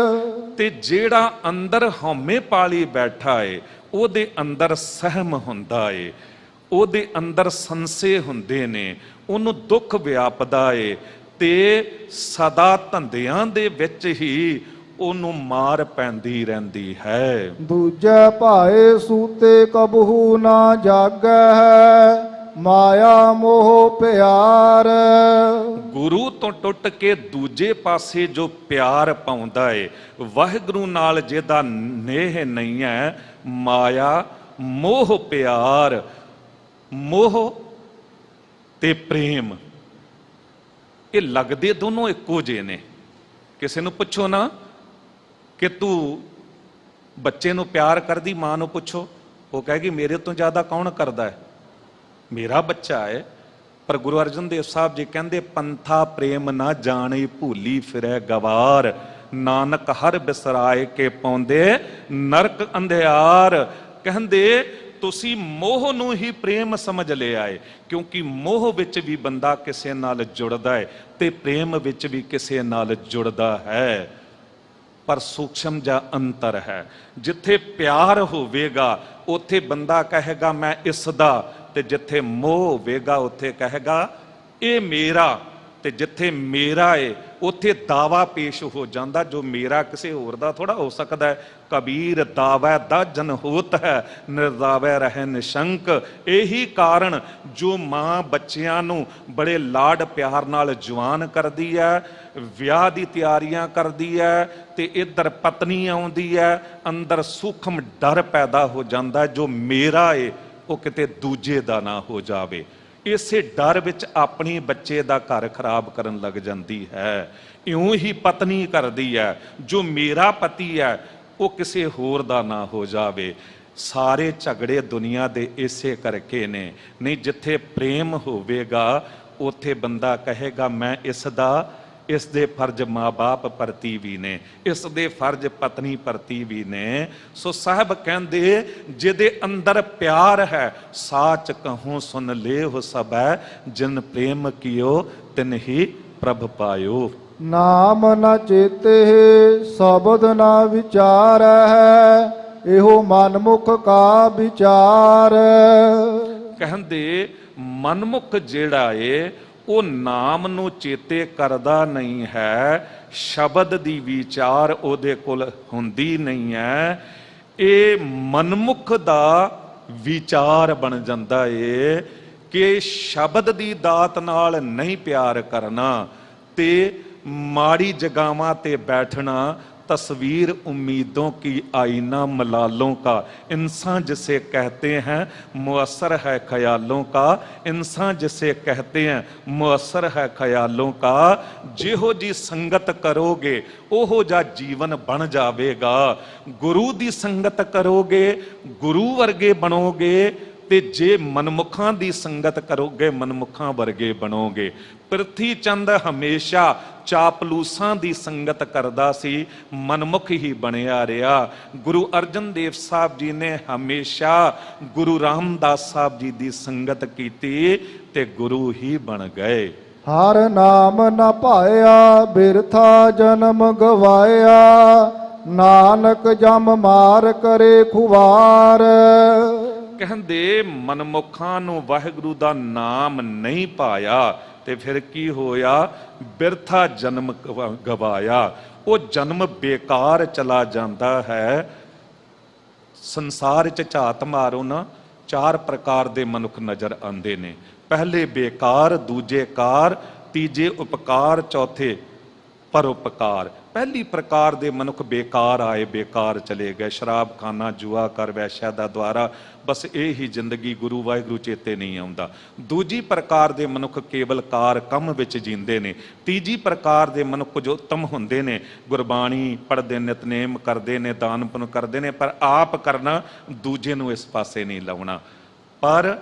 ਤੇ ਜਿਹੜਾ ਅੰਦਰ ਹਉਮੈ ਪਾਲੀ ਬੈਠਾ ਏ, ਉਹਦੇ ਅੰਦਰ ਸਹਿਮ ਹੁੰਦਾ ਏ, ਉਹਦੇ ਅੰਦਰ ਸੰਸੇ ਹੁੰਦੇ ਨੇ, ਉਹਨੂੰ ਦੁੱਖ ਵਿਆਪਦਾ ਏ ਤੇ ਸਦਾ ਧੰਦਿਆਂ ਦੇ ਵਿੱਚ ਹੀ ਉਹਨੂੰ ਮਾਰ ਪੈਂਦੀ ਰਹਿੰਦੀ ਹੈ। ਦੂਜੇ ਭਾਏ ਸੂਤੇ ਕਬਹੂ ਨਾ ਜਾਗੈ, ਮਾਇਆ ਮੋਹ ਪਿਆਰ। ਗੁਰੂ ਤੋਂ ਟੁੱਟ ਕੇ ਦੂਜੇ ਪਾਸੇ ਜੋ ਪਿਆਰ ਪਾਉਂਦਾ ਏ, ਵਾਹਿਗੁਰੂ ਨਾਲ ਜਿਹਦਾ ਨੇਹ ਨਹੀਂ ਹੈ, ਮਾਇਆ ਮੋਹ ਪਿਆਰ। ਮੋਹ ਤੇ ਪ੍ਰੇਮ ਇਹ ਲੱਗਦੇ ਦੋਨੋਂ ਇੱਕੋ ਜਿਹੇ ਨੇ। ਕਿਸੇ ਨੂੰ ਪੁੱਛੋ ਨਾ ਕਿ ਤੂੰ ਬੱਚੇ ਨੂੰ ਪਿਆਰ ਕਰਦੀ, ਮਾਂ ਨੂੰ ਪੁੱਛੋ, ਉਹ ਕਹੇਗੀ ਮੇਰੇ ਤੋਂ ਜ਼ਿਆਦਾ ਕੌਣ ਕਰਦਾ ਹੈ, ਮੇਰਾ ਬੱਚਾ ਹੈ। ਪਰ ਗੁਰੂ ਅਰਜਨ ਦੇਵ ਸਾਹਿਬ ਜੀ ਕਹਿੰਦੇ ਪੰਥਾ ਪ੍ਰੇਮ ਨਾ ਜਾਣੇ, ਭੂਲੀ ਫਿਰੈ ਗਵਾਰ। ਨਾਨਕ ਹਰ ਬਿਸਰਾਏ ਕੇ ਪਾਉਂਦੇ ਨਰਕ ਅੰਧਿਆਰ। ਕਹਿੰਦੇ ਤੁਸੀਂ ਮੋਹ ਨੂੰ ਹੀ ਪ੍ਰੇਮ ਸਮਝ ਲਿਆ ਏ, ਕਿਉਂਕਿ ਮੋਹ ਵਿੱਚ ਵੀ ਬੰਦਾ ਕਿਸੇ ਨਾਲ ਜੁੜਦਾ ਹੈ ਤੇ ਪ੍ਰੇਮ ਵਿੱਚ ਵੀ ਕਿਸੇ ਨਾਲ ਜੁੜਦਾ ਹੈ। ਪਰ ਸੂਖਸ਼ਮ ਜਿਹਾ ਅੰਤਰ ਹੈ। ਜਿੱਥੇ ਪਿਆਰ ਹੋਵੇਗਾ ਉੱਥੇ ਬੰਦਾ ਕਹੇਗਾ ਮੈਂ ਇਸ ਦਾ, ਤੇ ਜਿੱਥੇ ਮੋਹ ਹੋਵੇਗਾ ਉੱਥੇ ਕਹੇਗਾ ਇਹ ਮੇਰਾ। ਤੇ ਜਿੱਥੇ ਮੇਰਾ ਏ ਉੱਥੇ ਦਾਵਾ ਪੇਸ਼ ਹੋ ਜਾਂਦਾ, ਜੋ ਮੇਰਾ ਕਿਸੇ ਹੋਰ ਦਾ ਥੋੜਾ ਹੋ ਸਕਦਾ ਹੈ। ਕਬੀਰ ਦਾਵੈ ਦਾਜਨ ਹੋਤ ਹੈ, ਨਿਰਦਾਵੈ ਰਹਿ ਨਿਸ਼ੰਕ। ਇਹੀ ਕਾਰਨ ਜੋ ਮਾਂ ਬੱਚਿਆਂ ਨੂੰ ਬੜੇ ਲਾਡ ਪਿਆਰ ਨਾਲ ਜਵਾਨ ਕਰਦੀ ਹੈ, ਵਿਆਹ ਦੀ ਤਿਆਰੀਆਂ ਕਰਦੀ ਹੈ, ਤੇ ਇੱਧਰ ਪਤਨੀ ਆਉਂਦੀ ਹੈ, ਅੰਦਰ ਸੂਖਮ ਡਰ ਪੈਦਾ ਹੋ ਜਾਂਦਾ ਜੋ ਮੇਰਾ ਏ ਉਹ ਕਿਤੇ ਦੂਜੇ ਦਾ ਨਾ ਹੋ ਜਾਵੇ। ਇਸੇ ਡਰ ਵਿੱਚ ਆਪਣੀ ਬੱਚੇ ਦਾ ਘਰ ਖਰਾਬ ਕਰਨ ਲੱਗ ਜਾਂਦੀ ਹੈ। ਇਉਂ ਹੀ ਪਤਨੀ ਕਰਦੀ ਹੈ, ਜੋ ਮੇਰਾ ਪਤੀ ਹੈ ਉਹ ਕਿਸੇ ਹੋਰ ਦਾ ਨਾ ਹੋ ਜਾਵੇ। ਸਾਰੇ ਝਗੜੇ ਦੁਨੀਆ ਦੇ ਇਸੇ ਕਰਕੇ ਨੇ। ਨਹੀਂ, ਜਿੱਥੇ ਪ੍ਰੇਮ ਹੋਵੇਗਾ ਉੱਥੇ ਬੰਦਾ ਕਹੇਗਾ ਮੈਂ ਇਸ ਦਾ, ਇਸ ਦੇ ਫਰਜ਼ ਮਾਂ-ਬਾਪ ਪ੍ਰਤੀ ਵੀ ਨੇ, ਇਸ ਦੇ ਫਰਜ਼ ਪਤਨੀ ਪ੍ਰਤੀ ਵੀ ਨੇ। ਸੋ ਸਾਹਿਬ ਕਹਿੰਦੇ ਜਿਹਦੇ ਅੰਦਰ ਪਿਆਰ ਹੈ, ਸਾਚ ਕਹੂੰ ਸੁਨ ਲੇਹੁ ਸਭੈ, ਜਿਨ ਪ੍ਰੇਮ ਕੀਓ ਤਿਨ ਹੀ ਪ੍ਰਭ ਪਾਇਓ। ਨਾਮ ਨ ਚੇਤੇ ਸ਼ਬਦ ਨਾ ਵਿਚਾਰ ਹੈ, ਇਹੋ ਮਨਮੁਖ ਕਾ ਵਿਚਾਰ। ਕਹਿੰਦੇ ਮਨਮੁਖ ਜਿਹੜਾ ਏ ਉਹ ਨਾਮ ਨੂੰ ਚੇਤੇ ਕਰਦਾ ਨਹੀਂ ਹੈ, ਸ਼ਬਦ ਦੀ ਵਿਚਾਰ ਉਹਦੇ ਕੋਲ ਹੁੰਦੀ ਨਹੀਂ ਹੈ। ਇਹ ਮਨਮੁਖ ਦਾ ਵਿਚਾਰ ਬਣ ਜਾਂਦਾ ਏ ਕਿ ਸ਼ਬਦ ਦੀ ਦਾਤ ਨਾਲ ਨਹੀਂ ਪਿਆਰ ਕਰਨਾ ਤੇ ਮਾੜੀ ਜਗਾਵਾਂ ਤੇ ਬੈਠਣਾ तस्वीर उम्मीदों की आईना मलालों का। इंसान जिसे कहते हैं मुअस्सर है ख्यालों का, इंसान जिसे कहते हैं मुअस्सर है ख्यालों का। जिहो जी संगत करोगे ओहो जा जीवन बन जावेगा। गुरु दी संगत करोगे गुरु वर्गे बनोगे, ਤੇ ਜੇ ਮਨਮੁਖਾਂ ਦੀ ਸੰਗਤ ਕਰੋਗੇ ਮਨਮੁਖਾਂ ਵਰਗੇ ਬਣੋਗੇ। ਪ੍ਰਿਥੀ ਚੰਦ ਹਮੇਸ਼ਾ ਚਾਪਲੂਸਾਂ ਦੀ ਸੰਗਤ ਕਰਦਾ ਸੀ, ਮਨਮੁਖ ਹੀ ਬਣਿਆ ਰਿਹਾ। ਗੁਰੂ ਅਰਜਨ ਦੇਵ ਸਾਹਿਬ ਜੀ ਨੇ ਹਮੇਸ਼ਾ ਗੁਰੂ ਰਾਮਦਾਸ ਸਾਹਿਬ ਜੀ ਦੀ ਸੰਗਤ ਕੀਤੀ ਤੇ ਗੁਰੂ ਹੀ ਬਣ ਗਏ। ਹਰ ਨਾਮ ਨ ਭਾਇਆ ਬਿਰਥਾ ਜਨਮ ਗਵਾਇਆ, ਨਾਨਕ ਜਮ ਮਾਰ ਕਰੇ ਖੁਵਾਰ। ਕਹਿੰਦੇ ਮਨਮੁਖਾਂ ਨੂੰ ਵਾਹਿਗੁਰੂ ਦਾ ਨਾਮ ਨਹੀਂ ਪਾਇਆ ਤੇ ਫਿਰ ਕੀ ਹੋਇਆ? ਬਿਰਥਾ ਜਨਮ ਗਵਾਇਆ। ਉਹ ਜਨਮ ਬੇਕਾਰ ਚਲਾ ਜਾਂਦਾ ਹੈ। ਸੰਸਾਰ 'ਚ ਝਾਤ ਮਾਰੋ ਨਾ, 4 ਪ੍ਰਕਾਰ ਦੇ ਮਨੁੱਖ ਨਜ਼ਰ ਆਉਂਦੇ ਨੇ। ਪਹਿਲੇ ਬੇਕਾਰ, ਦੂਜੇ ਕਾਰ, ਤੀਜੇ ਉਪਕਾਰ, ਚੌਥੇ ਪਰਉਪਕਾਰ। ਪਹਿਲੀ ਪ੍ਰਕਾਰ ਦੇ ਮਨੁੱਖ ਬੇਕਾਰ ਆਏ, ਬੇਕਾਰ ਚਲੇ ਗਏ। ਸ਼ਰਾਬ ਖਾਨਾ, ਜੂਆ ਕਰ, ਵੈਸ਼ਿਆ ਦਾ ਦੁਆਰਾ, ਬਸ ਇਹ ਹੀ ਜ਼ਿੰਦਗੀ। ਗੁਰੂ ਵਾਹਿਗੁਰੂ ਚੇਤੇ ਨਹੀਂ ਆਉਂਦਾ। ਦੂਜੀ ਪ੍ਰਕਾਰ ਦੇ ਮਨੁੱਖ ਕੇਵਲ ਕਾਰ ਕੰਮ ਵਿੱਚ ਜੀਂਦੇ ਨੇ। ਤੀਜੀ ਪ੍ਰਕਾਰ ਦੇ ਮਨੁੱਖ ਜੋ ਉੱਤਮ ਹੁੰਦੇ ਨੇ, ਗੁਰਬਾਣੀ ਪੜ੍ਹਦੇ, ਨਿਤਨੇਮ ਕਰਦੇ ਨੇ, ਦਾਨ ਪੁੰਨ ਕਰਦੇ ਨੇ, ਪਰ ਆਪ ਕਰਨਾ, ਦੂਜੇ ਨੂੰ ਇਸ ਪਾਸੇ ਨਹੀਂ ਲਾਉਣਾ। ਪਰ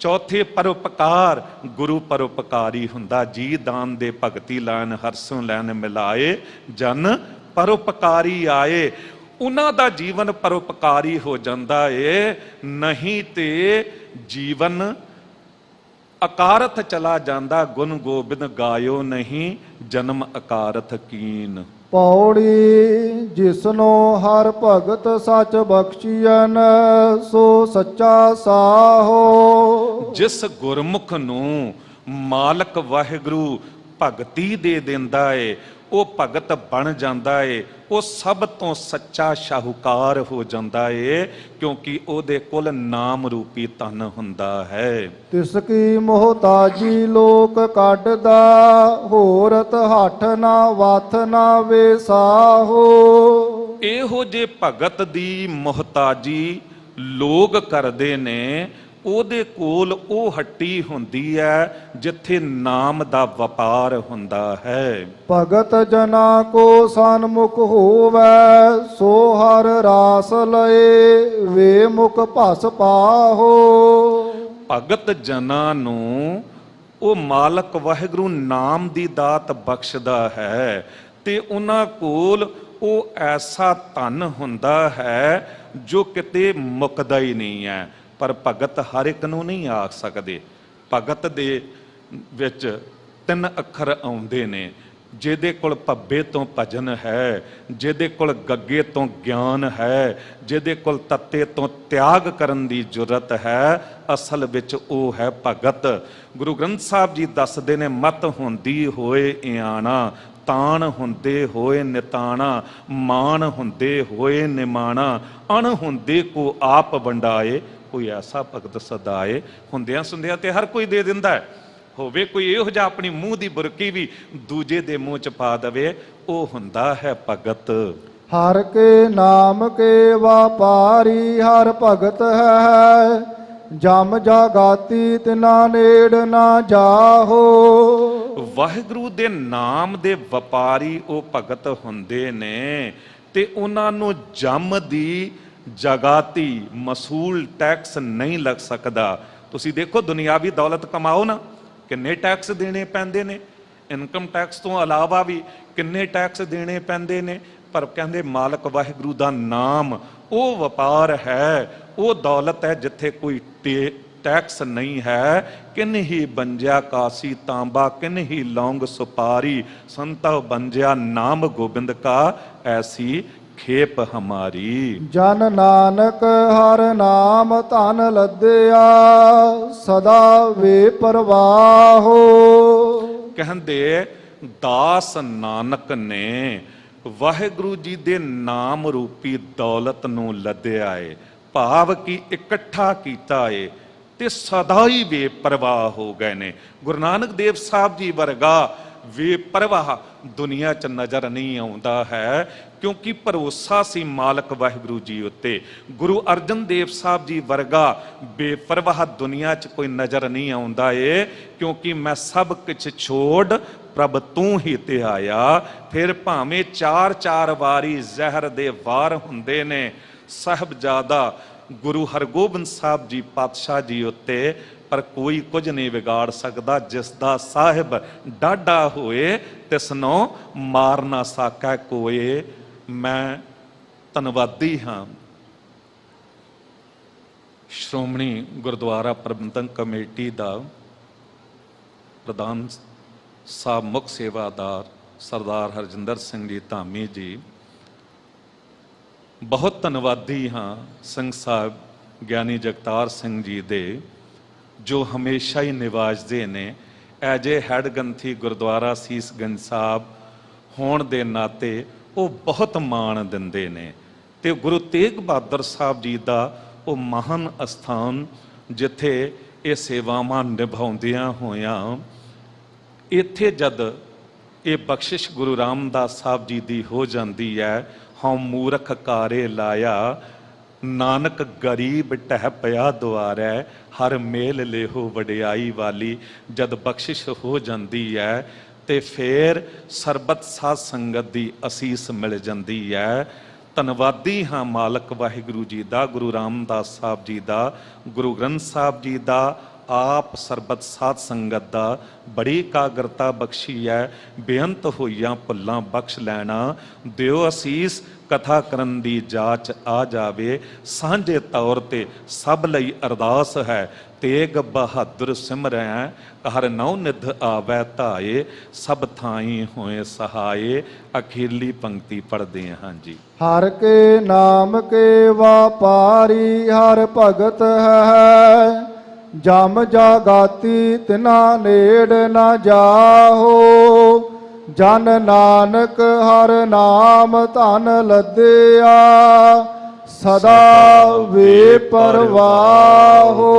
ਚੌਥੇ ਪਰਉਪਕਾਰ, ਗੁਰੂ ਪਰਉਪਕਾਰੀ ਹੁੰਦਾ। ਜੀ ਦਾਨ ਦੇ ਭਗਤੀ ਲੈਣ, ਹਰਸੋਂ ਲੈਣ ਮਿਲਾਏ, ਜਨ ਪਰਉਪਕਾਰੀ ਆਏ। ਉਹਨਾਂ ਦਾ ਜੀਵਨ ਪਰਉਪਕਾਰੀ ਹੋ ਜਾਂਦਾ ਏ, ਨਹੀਂ ਤੇ ਜੀਵਨ ਅਕਾਰਥ ਚਲਾ ਜਾਂਦਾ। ਗੁਣ ਗੋਬਿੰਦ ਗਾਇਓ ਨਹੀਂ, ਜਨਮ ਅਕਾਰਥ ਕੀਨ। ਪੌੜੀ ਜਿਸਨੋ ਹਰ ਭਗਤ ਸੱਚ ਬਖਸ਼ੀਐਨ, ਸੋ ਸੱਚਾ ਸਾਹੋ। ਜਿਸ ਗੁਰਮੁਖ ਨੂੰ ਮਾਲਕ ਵਾਹਿਗੁਰੂ ਭਗਤੀ ਦੇ ਦਿੰਦਾ ਏ, ਉਹ ਭਗਤ ਬਣ ਜਾਂਦਾ ਏ, ਉਹ ਸਭ ਤੋਂ ਸੱਚਾ ਸ਼ਾਹੂਕਾਰ ਹੋ ਜਾਂਦਾ ਏ, ਕਿਉਂਕਿ ਉਹਦੇ ਕੋਲ ਨਾਮ ਰੂਪੀ ਧਨ ਹੁੰਦਾ ਹੈ। ਤਿਸ ਕੀ ਮੁਹਤਾਜੀ ਲੋਕ ਕੱਢਦਾ, ਹੋਰਤ ਹੱਠ ਨਾ ਵਥ ਨਾ ਵੇਸਾਹੋ। ਇਹੋ ਜੇ ਭਗਤ ਦੀ ਮੁਹਤਾਜੀ ਲੋਕ ਕਰਦੇ ਨੇ, ਉਹਦੇ ਕੋਲ ਉਹ ਹੱਟੀ ਹੁੰਦੀ ਹੈ ਜਿੱਥੇ ਨਾਮ ਦਾ ਵਪਾਰ ਹੁੰਦਾ ਹੈ। ਭਗਤ ਜਨਾ ਕੋ ਸਨਮੁਖ ਹੋਵੈ, ਸੋ ਹਰ ਰਾਸ ਲਏ ਵੇ ਮੁਖ ਭਸ ਪਾਹੋ। ਭਗਤ ਜਨਾਂ ਨੂੰ ਉਹ ਮਾਲਕ ਵਾਹਿਗੁਰੂ ਨਾਮ ਦੀ ਦਾਤ ਬਖਸ਼ਦਾ ਹੈ ਤੇ ਉਹਨਾਂ ਕੋਲ ਉਹ ਐਸਾ ਧਨ ਹੁੰਦਾ ਹੈ ਜੋ ਕਿਤੇ ਮੁੱਕਦਾ ਹੀ ਨਹੀਂ ਹੈ। ਪਰ ਭਗਤ ਹਰ ਇੱਕ ਨੂੰ ਨਹੀਂ ਆਖ ਸਕਦੇ। ਭਗਤ ਦੇ ਵਿੱਚ 3 ਅੱਖਰ ਆਉਂਦੇ ਨੇ। ਜਿਹਦੇ ਕੋਲ ਭੱਬੇ ਤੋਂ ਭਜਨ ਹੈ, ਜਿਹਦੇ ਕੋਲ ਗੱਗੇ ਤੋਂ ਗਿਆਨ ਹੈ, ਜਿਹਦੇ ਕੋਲ ਤੱਤੇ ਤੋਂ ਤਿਆਗ ਕਰਨ ਦੀ ਜੁਰਤ ਹੈ, ਅਸਲ ਵਿੱਚ ਉਹ ਹੈ ਭਗਤ। ਗੁਰੂ ਗ੍ਰੰਥ ਸਾਹਿਬ ਜੀ ਦੱਸਦੇ ਨੇ, ਮਤ ਹੁੰਦੀ ਹੋਏ ਇਆਣਾ, ਤਾਣ ਹੁੰਦੇ ਹੋਏ ਨਿਤਾਣਾ, ਮਾਣ ਹੁੰਦੇ ਹੋਏ ਨਿਮਾਣਾ, ਅਣ ਹੁੰਦੇ ਕੋ ਆਪ ਵੰਡਾਏ, ਕੋਈ ਐਸਾ ਭਗਤ ਸਦਾਏ। ਹੁੰਦਿਆਂ ਸੁੰਦਿਆਂ ਤੇ ਹਰ ਕੋਈ ਦੇ ਦਿੰਦਾ ਹੈ। ਹੋਵੇ ਕੋਈ ਇਹੋ ਜਿਹਾ ਆਪਣੀ ਮੂੰਹ ਦੀ ਬੁਰਕੀ ਵੀ ਦੂਜੇ ਦੇ ਮੂੰਹ ਚ ਪਾ ਦਵੇ, ਉਹ ਹੁੰਦਾ ਹੈ ਭਗਤ। ਹਰ ਕੇ ਨਾਮ ਕੇ ਵਾਪਾਰੀ ਹਰ ਭਗਤ ਹੈ, ਜਮ ਜਾਗਾਤੀ ਤਿਨਾ ਨੇੜ ਨਾ ਜਾਹੋ। ਵਾਹਿਗੁਰੂ ਦੇ ਨਾਮ ਦੇ ਵਪਾਰੀ ਉਹ ਭਗਤ ਹੁੰਦੇ ਨੇ ਤੇ ਉਹਨਾਂ ਨੂੰ ਜਮ ਦੀ ਜਗਾਤੀ ਮਸੂਲ ਟੈਕਸ ਨਹੀਂ ਲੱਗ ਸਕਦਾ। ਤੁਸੀਂ ਦੇਖੋ, ਦੁਨਿਆਵੀ ਦੌਲਤ ਕਮਾਓ ਨਾ, ਕਿੰਨੇ ਟੈਕਸ ਦੇਣੇ ਪੈਂਦੇ ਨੇ। ਇਨਕਮ ਟੈਕਸ ਤੋਂ ਇਲਾਵਾ ਵੀ ਕਿੰਨੇ ਟੈਕਸ ਦੇਣੇ ਪੈਂਦੇ ਨੇ। ਪਰ ਕਹਿੰਦੇ ਮਾਲਕ ਵਾਹਿਗੁਰੂ ਦਾ ਨਾਮ ਉਹ ਵਪਾਰ ਹੈ, ਉਹ ਦੌਲਤ ਹੈ ਜਿੱਥੇ ਕੋਈ ਟੈਕਸ ਨਹੀਂ ਹੈ। ਕਿਨ ਹੀ ਬੰਜਿਆ ਕਾਸੀ ਤਾਂਬਾ, ਕਿਨ ਹੀ ਲੌਂਗ ਸੁਪਾਰੀ, ਸੰਤੋ ਬੰਜਿਆ ਨਾਮ ਗੋਬਿੰਦ ਕਾ, ਐਸੀ ਖੇਪ ਹਮਾਰੀ। ਜਨ ਨਾਨਕ ਹਰ ਨਾਮ ਧਨ ਲੱਦਿਆ, ਸਦਾ ਵੇ ਪਰਵਾਹੋ। ਕਹਿੰਦੇ ਦਾਸ ਨਾਨਕ ਨੇ ਵਾਹਿਗੁਰੂ ਜੀ ਦੇ ਨਾਮ ਰੂਪੀ ਦੌਲਤ ਨੂੰ ਲੱਦਿਆ ਏ, ਭਾਵ ਕਿ ਇਕੱਠਾ ਕੀਤਾ ਏ ਤੇ ਸਦਾ ਹੀ ਬੇਪਰਵਾਹ ਹੋ ਗਏ ਨੇ। ਗੁਰੂ ਨਾਨਕ ਦੇਵ ਸਾਹਿਬ ਜੀ ਵਰਗਾ ਬੇਪਰਵਾਹ ਦੁਨੀਆ 'ਚ ਨਜ਼ਰ ਨਹੀਂ ਆਉਂਦਾ ਹੈ, ਕਿਉਂਕਿ ਭਰੋਸਾ ਸੀ ਮਾਲਕ ਵਾਹਿਗੁਰੂ ਜੀ ਉੱਤੇ। ਗੁਰੂ ਅਰਜਨ ਦੇਵ ਸਾਹਿਬ ਜੀ ਵਰਗਾ ਬੇਪਰਵਾਹ ਦੁਨੀਆ 'ਚ ਕੋਈ ਨਜ਼ਰ ਨਹੀਂ ਆਉਂਦਾ ਏ, ਕਿਉਂਕਿ ਮੈਂ ਸਭ ਕੁਝ ਛੋੜ ਪ੍ਰਭ ਤੂੰ ਹੀ ਤੇ ਆਇਆ। ਫਿਰ ਭਾਵੇਂ 4-4 ਵਾਰੀ ਜ਼ਹਿਰ ਦੇ ਵਾਰ ਹੁੰਦੇ ਨੇ ਸਾਹਿਬਜ਼ਾਦਾ ਗੁਰੂ ਹਰਗੋਬਿੰਦ ਸਾਹਿਬ ਜੀ ਪਾਤਸ਼ਾਹ ਜੀ ਉੱਤੇ, ਪਰ ਕੋਈ ਕੁਝ ਨਹੀਂ ਵਿਗਾੜ ਸਕਦਾ। ਜਿਸ ਦਾ ਸਾਹਿਬ ਡਾਢਾ ਹੋਏ ਤਿਸ ਨੂੰ ਮਾਰ ਨਾ ਸਕੈ ਕੋਏ। ਮੈਂ ਧੰਨਵਾਦੀ ਹਾਂ ਸ਼੍ਰੋਮਣੀ ਗੁਰਦੁਆਰਾ ਪ੍ਰਬੰਧਕ ਕਮੇਟੀ ਦਾ ਪ੍ਰਧਾਨ ਸਾਹਿਬ ਮੁੱਖ ਸੇਵਾਦਾਰ ਸਰਦਾਰ ਹਰਜਿੰਦਰ ਸਿੰਘ ਜੀ ਧਾਮੀ ਜੀ। ਬਹੁਤ ਧੰਨਵਾਦੀ ਹਾਂ ਸਿੰਘ ਸਾਹਿਬ ਗਿਆਨੀ ਜਗਤਾਰ ਸਿੰਘ ਜੀ ਦੇ, ਜੋ ਹਮੇਸ਼ਾ ਹੀ ਨਿਵਾਜਦੇ ਨੇ। ਐਜ ਏ ਹੈਡ ਗ੍ਰੰਥੀ ਗੁਰਦੁਆਰਾ ਸੀਸਗੰਜ ਸਾਹਿਬ ਹੋਣ ਦੇ ਨਾਤੇ ਉਹ ਬਹੁਤ ਮਾਣ ਦਿੰਦੇ ਨੇ। ਤੇ ਗੁਰੂ ਤੇਗ ਬਹਾਦਰ ਸਾਹਿਬ ਜੀ ਦਾ ਉਹ ਮਹਾਨ ਅਸਥਾਨ ਜਿੱਥੇ ਇਹ ਸੇਵਾਵਾਂ ਨਿਭਾਉਂਦਿਆਂ ਹੋਇਆਂ, ਇੱਥੇ ਜਦ ਇਹ ਬਖਸ਼ਿਸ਼ ਗੁਰੂ ਰਾਮਦਾਸ ਸਾਹਿਬ ਜੀ ਦੀ ਹੋ ਜਾਂਦੀ ਹੈ, ਹਉ ਮੂਰਖ ਕਾਰੇ ਲਾਇਆ ਨਾਨਕ ਗਰੀਬ ਟਹਿ ਪਿਆ ਦੁਆਰੈ, ਹਰ ਮੇਲ ਲੇਹੋ ਵਡਿਆਈ ਵਾਲੀ। ਜਦ ਬਖਸ਼ਿਸ਼ ਹੋ ਜਾਂਦੀ ਹੈ ਤੇ ਫਿਰ ਸਰਬਤ ਸਾਧ ਸੰਗਤ ਦੀ ਅਸੀਸ ਮਿਲ ਜਾਂਦੀ ਹੈ। ਧੰਨਵਾਦੀ ਹਾਂ ਮਾਲਕ ਵਾਹਿਗੁਰੂ ਜੀ ਦਾ, ਗੁਰੂ ਰਾਮਦਾਸ ਸਾਹਿਬ ਜੀ ਦਾ, ਗੁਰੂ ਗ੍ਰੰਥ ਸਾਹਿਬ ਜੀ ਦਾ, ਆਪ ਸਰਬਤ ਸਾਧ ਸੰਗਤ ਦਾ। ਬੜੀ ਇਕਾਗਰਤਾ ਬਖਸ਼ੀ ਹੈ, ਬੇਅੰਤ ਹੋਈਆਂ ਭੁੱਲਾਂ ਬਖਸ਼ ਲੈਣਾ। ਦਿਓ ਅਸੀਸ ਕਥਾ ਕਰਨ ਦੀ ਜਾਚ ਆ ਜਾਵੇ, ਸਾਂਝੇ ਤੌਰ ਤੇ ਸਭ ਲਈ ਅਰਦਾਸ ਹੈ। ਤੇਗ ਬਹਾਦਰ ਸਿਮਰੈ ਹਰ ਨਉ ਨਿਧ ਆਵੈ ਧਾਏ, ਸਭ ਥਾਈ ਹੋਏ ਸਹਾਏ। ਅਖੀਰਲੀ ਪੰਕਤੀ ਪੜ੍ਹਦੇ ਹਾਂ ਜੀ। ਹਰ ਕੇ ਨਾਮ ਕੇ ਵਾਪਾਰੀ ਹਰ ਭਗਤ ਹੈ, ਜਮ ਜਾਗਾਤੀ ਤਿਨਾ ਨੇੜ ਨਾ ਜਾਹੋ। ਜਨ ਨਾਨਕ ਹਰ ਨਾਮ ਧਨ ਲੱਦਿਆ, ਸਦਾ ਵੇ ਪਰਵਾਹੋ।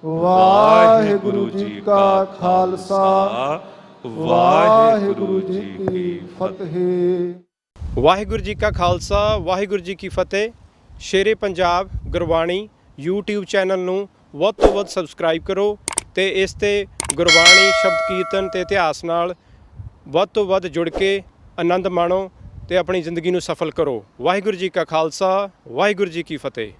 ਵਾਹਿਗੁਰੂ ਜੀ ਕਾ ਖਾਲਸਾ, ਵਾਹਿਗੁਰੂ ਜੀ ਕੀ ਫਤਿਹ। ਵਾਹਿਗੁਰੂ ਜੀ ਕਾ ਖਾਲਸਾ, ਵਾਹਿਗੁਰੂ ਜੀ ਕੀ ਫਤਿਹ। ਸ਼ੇਰੇ ਪੰਜਾਬ ਗੁਰਬਾਣੀ YouTube ਚੈਨਲ ਨੂੰ ਵੱਧ ਤੋਂ ਵੱਧ ਸਬਸਕ੍ਰਾਈਬ ਕਰੋ ਤੇ ਇਸ ਤੇ ਗੁਰਬਾਣੀ ਸ਼ਬਦ ਕੀਰਤਨ ਤੇ ਇਤਿਹਾਸ ਨਾਲ ਵੱਧ ਤੋਂ ਵੱਧ ਜੁੜ ਕੇ ਆਨੰਦ ਮਾਣੋ ਤੇ ਆਪਣੀ ਜ਼ਿੰਦਗੀ ਨੂੰ ਸਫਲ ਕਰੋ। ਵਾਹਿਗੁਰੂ ਜੀ ਕਾ ਖਾਲਸਾ, ਵਾਹਿਗੁਰੂ ਜੀ ਕੀ ਫਤਿਹ।